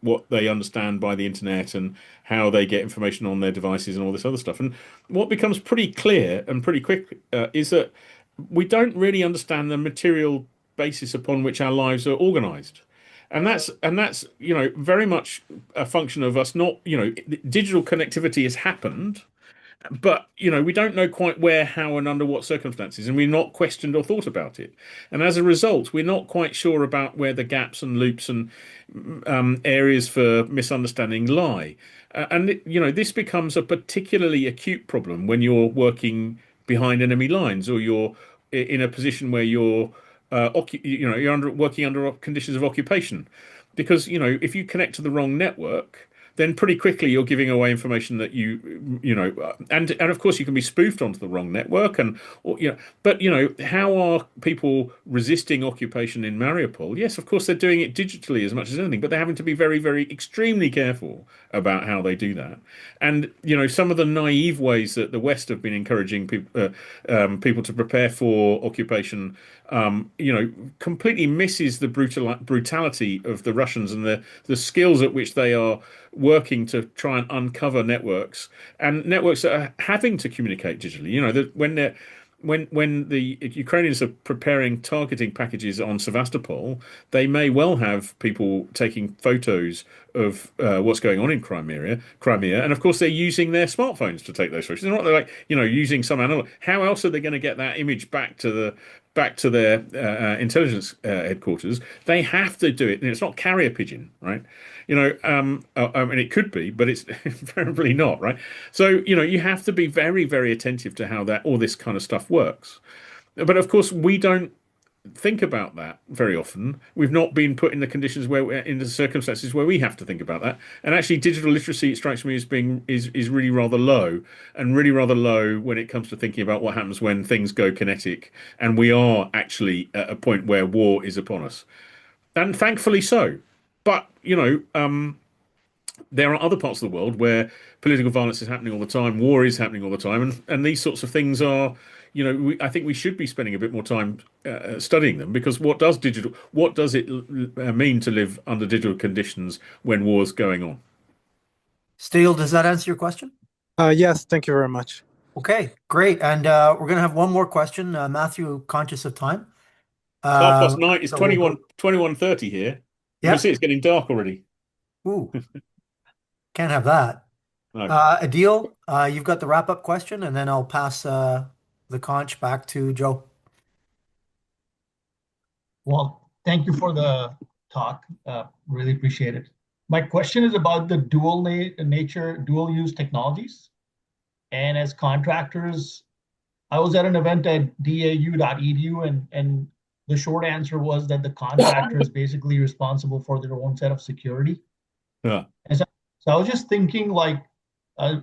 what they understand by the internet and how they get information on their devices and all this other stuff. And what becomes pretty clear and pretty quick is that we don't really understand the material basis upon which our lives are organized. And that's very much a function of us not, digital connectivity has happened. But, we don't know quite where, how, and under what circumstances, and we've not questioned or thought about it. And as a result, we're not quite sure about where the gaps and loops and areas for misunderstanding lie. This becomes a particularly acute problem when you're working behind enemy lines or you're in a position where you're working under conditions of occupation. Because, if you connect to the wrong network, then pretty quickly you're giving away information that and of course you can be spoofed onto the wrong network but how are people resisting occupation in Mariupol? Yes, of course they're doing it digitally as much as anything, but they're having to be very, very extremely careful about how they do that. And some of the naive ways that the West have been encouraging people to prepare for occupation completely misses the brutality of the Russians and the skills at which they are working to try and uncover networks and networks that are having to communicate digitally. When the Ukrainians are preparing targeting packages on Sevastopol, they may well have people taking photos of what's going on in Crimea, and of course they're using their smartphones to take those photos. They're not using some analog. How else are they going to get that image back to their intelligence headquarters? They have to do it, and it's not carrier pigeon, right? I mean, it could be, but it's probably not, right? So, you have to be very, very attentive to how all this kind of stuff works. But of course, we don't think about that very often. We've not been put in the conditions in the circumstances where we have to think about that. And actually, digital literacy, it strikes me as being is really rather low, and really rather low when it comes to thinking about what happens when things go kinetic and we are actually at a point where war is upon us. And thankfully so. But, there are other parts of the world where political violence is happening all the time, war is happening all the time, and these sorts of things are, I think we should be spending a bit more time studying them, because what does it mean to live under digital conditions when war's going on? Steele, does that answer your question? Yes, thank you very much. Okay, great. And we're going to have one more question. Matthew, conscious of time. 9:30. It's so 21:30 here. You can see it's getting dark already. Ooh, can't have that. No. Adil, you've got the wrap-up question, and then I'll pass the conch back to Joe. Well, thank you for the talk. Really appreciate it. My question is about the dual use technologies. And as contractors, I was at an event at dau.edu, and the short answer was that the contractor is basically responsible for their own set of security. Yeah. And so I was just thinking, like,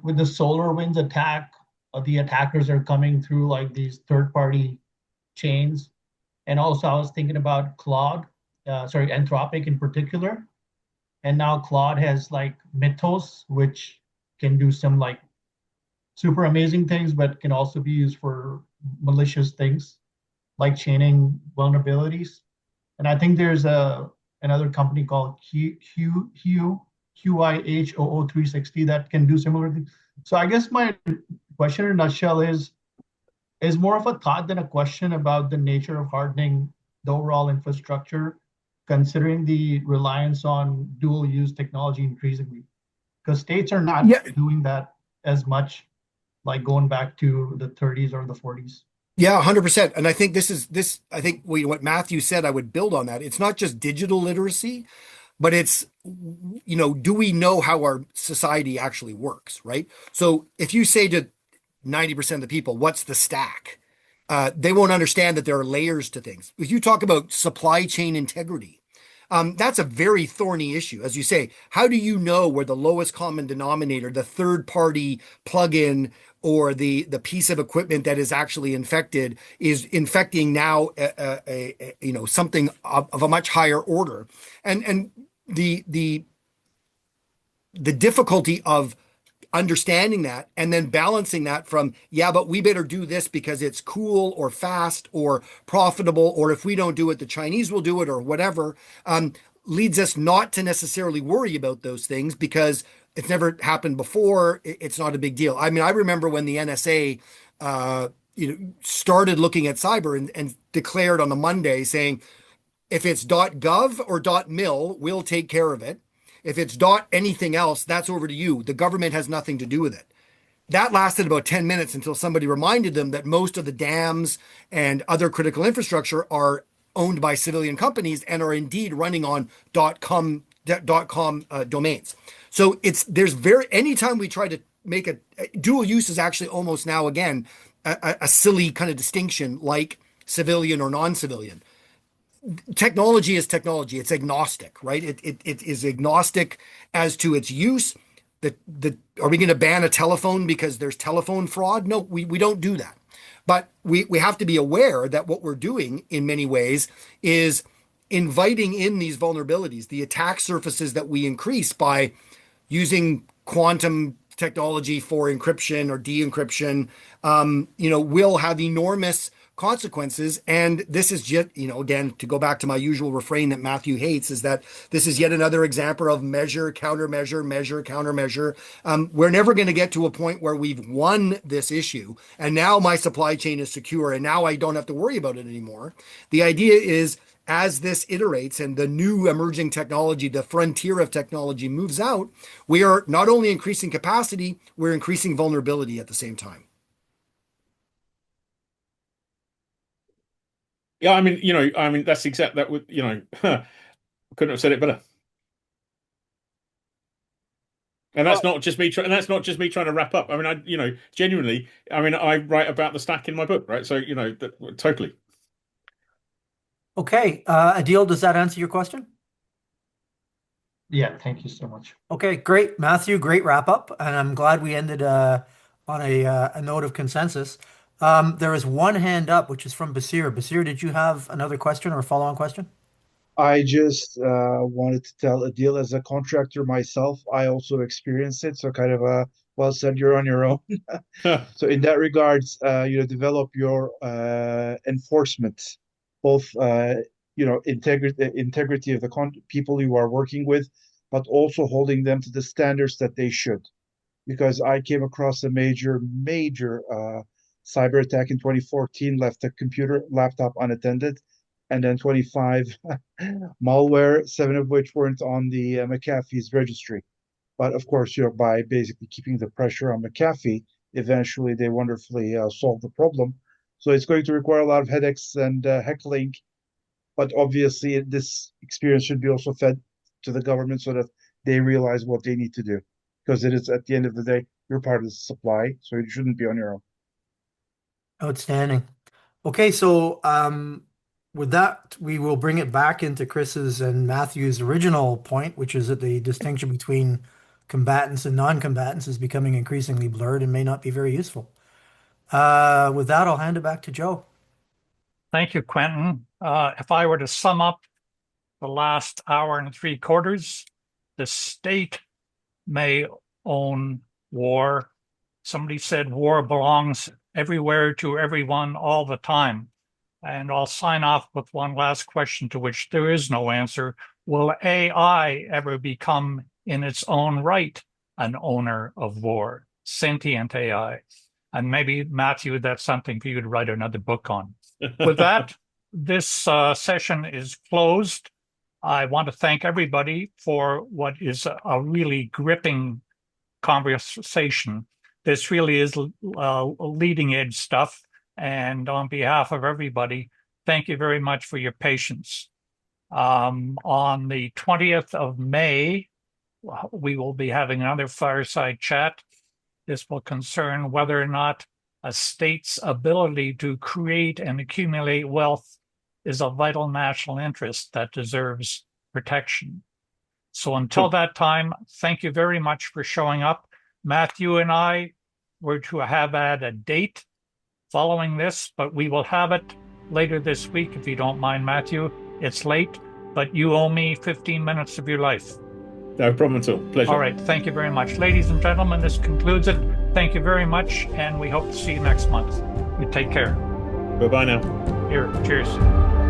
with the SolarWinds attack, the attackers are coming through like these third-party chains. And also I was thinking about Anthropic in particular. And now Claude has like Mythos, which can do some like super amazing things, but can also be used for malicious things like chaining vulnerabilities. And I think there's another company called QIHOO360 that can do similar things. So I guess my question in a nutshell is more of a thought than a question about the nature of hardening the overall infrastructure, considering the reliance on dual use technology increasingly. Because states are not doing that as much, like going back to the 30s or the 40s. Yeah, 100%. And I think I think what Matthew said, I would build on that. It's not just digital literacy, but it's, do we know how our society actually works, right? So if you say to 90% of the people, what's the stack? They won't understand that there are layers to things. If you talk about supply chain integrity, that's a very thorny issue. As you say, how do you know where the lowest common denominator, the third party plugin, or the piece of equipment that is actually infected is infecting now something of a much higher order, and the difficulty of understanding that and then balancing that from, yeah, but we better do this because it's cool or fast or profitable, or if we don't do it, the Chinese will do it, or whatever, leads us not to necessarily worry about those things because it's never happened before. It's not a big deal. I mean, I remember when the NSA, started looking at cyber and declared on a Monday saying, if it's .gov or .mil, we'll take care of it. If it's anything else, that's over to you. The government has nothing to do with it. That lasted about 10 minutes until somebody reminded them that most of the dams and other critical infrastructure are owned by civilian companies and are indeed running on .com domains. So anytime we try to make a dual use is actually almost now again a silly kind of distinction, like civilian or non-civilian. Technology is technology. It's agnostic, right? It is agnostic as to its use. Are we going to ban a telephone because there's telephone fraud? No, we don't do that. But we have to be aware that what we're doing in many ways is inviting in these vulnerabilities, the attack surfaces that we increase by using quantum technology for encryption or de-encryption, will have enormous consequences. And this is just, again, to go back to my usual refrain that Matthew hates, is that this is yet another example of measure, countermeasure, measure, countermeasure. We're never going to get to a point where we've won this issue and now my supply chain is secure and now I don't have to worry about it anymore. The idea is, as this iterates and the new emerging technology, the frontier of technology moves out, we are not only increasing capacity, we're increasing vulnerability at the same time. Yeah, that's exact. That would, couldn't have said it better. And that's not just me. And that's not just me trying to wrap up. I mean, genuinely. I mean, I write about the stack in my book, right? So, totally. Okay, Adil, does that answer your question? Yeah, thank you so much. Okay, great, Matthew. Great wrap up, and I'm glad we ended on a note of consensus. There is one hand up, which is from Basir. Basir, did you have another question or a follow-on question? I just wanted to tell Adil, as a contractor myself, I also experienced it. So kind of well said, you're on your own. So in that regards, develop your enforcement, both integrity of the people you are working with, but also holding them to the standards that they should. Because I came across a major cyber attack in 2014, left a laptop unattended, and then 25 malware, 7 of which weren't on the McAfee's registry. But of course, by basically keeping the pressure on McAfee, eventually they wonderfully solved the problem. So it's going to require a lot of headaches and heckling. But obviously, this experience should be also fed to the government so that they realize what they need to do. Because it is, at the end of the day, you're part of the supply, so you shouldn't be on your own. Outstanding. Okay, so with that, we will bring it back into Chris's and Matthew's original point, which is that the distinction between combatants and non-combatants is becoming increasingly blurred and may not be very useful. With that, I'll hand it back to Joe. Thank you, Quentin. If I were to sum up the last hour and 3/4, the state may own war. Somebody said war belongs everywhere to everyone all the time. And I'll sign off with one last question to which there is no answer. Will AI ever become in its own right an owner of war, sentient AI? And maybe, Matthew, that's something for you to write another book on. With that, this session is closed. I want to thank everybody for what is a really gripping conversation. This really is leading edge stuff. And on behalf of everybody, thank you very much for your patience. On the 20th of May, we will be having another fireside chat. This will concern whether or not a state's ability to create and accumulate wealth is a vital national interest that deserves protection. So until that time, thank you very much for showing up. Matthew and I were to have had a date following this, but we will have it later this week, if you don't mind, Matthew. It's late, but you owe me 15 minutes of your life. No problem at all. Pleasure. All right. Thank you very much. Ladies and gentlemen, this concludes it. Thank you very much, and we hope to see you next month. You take care. Bye-bye now. Here, cheers.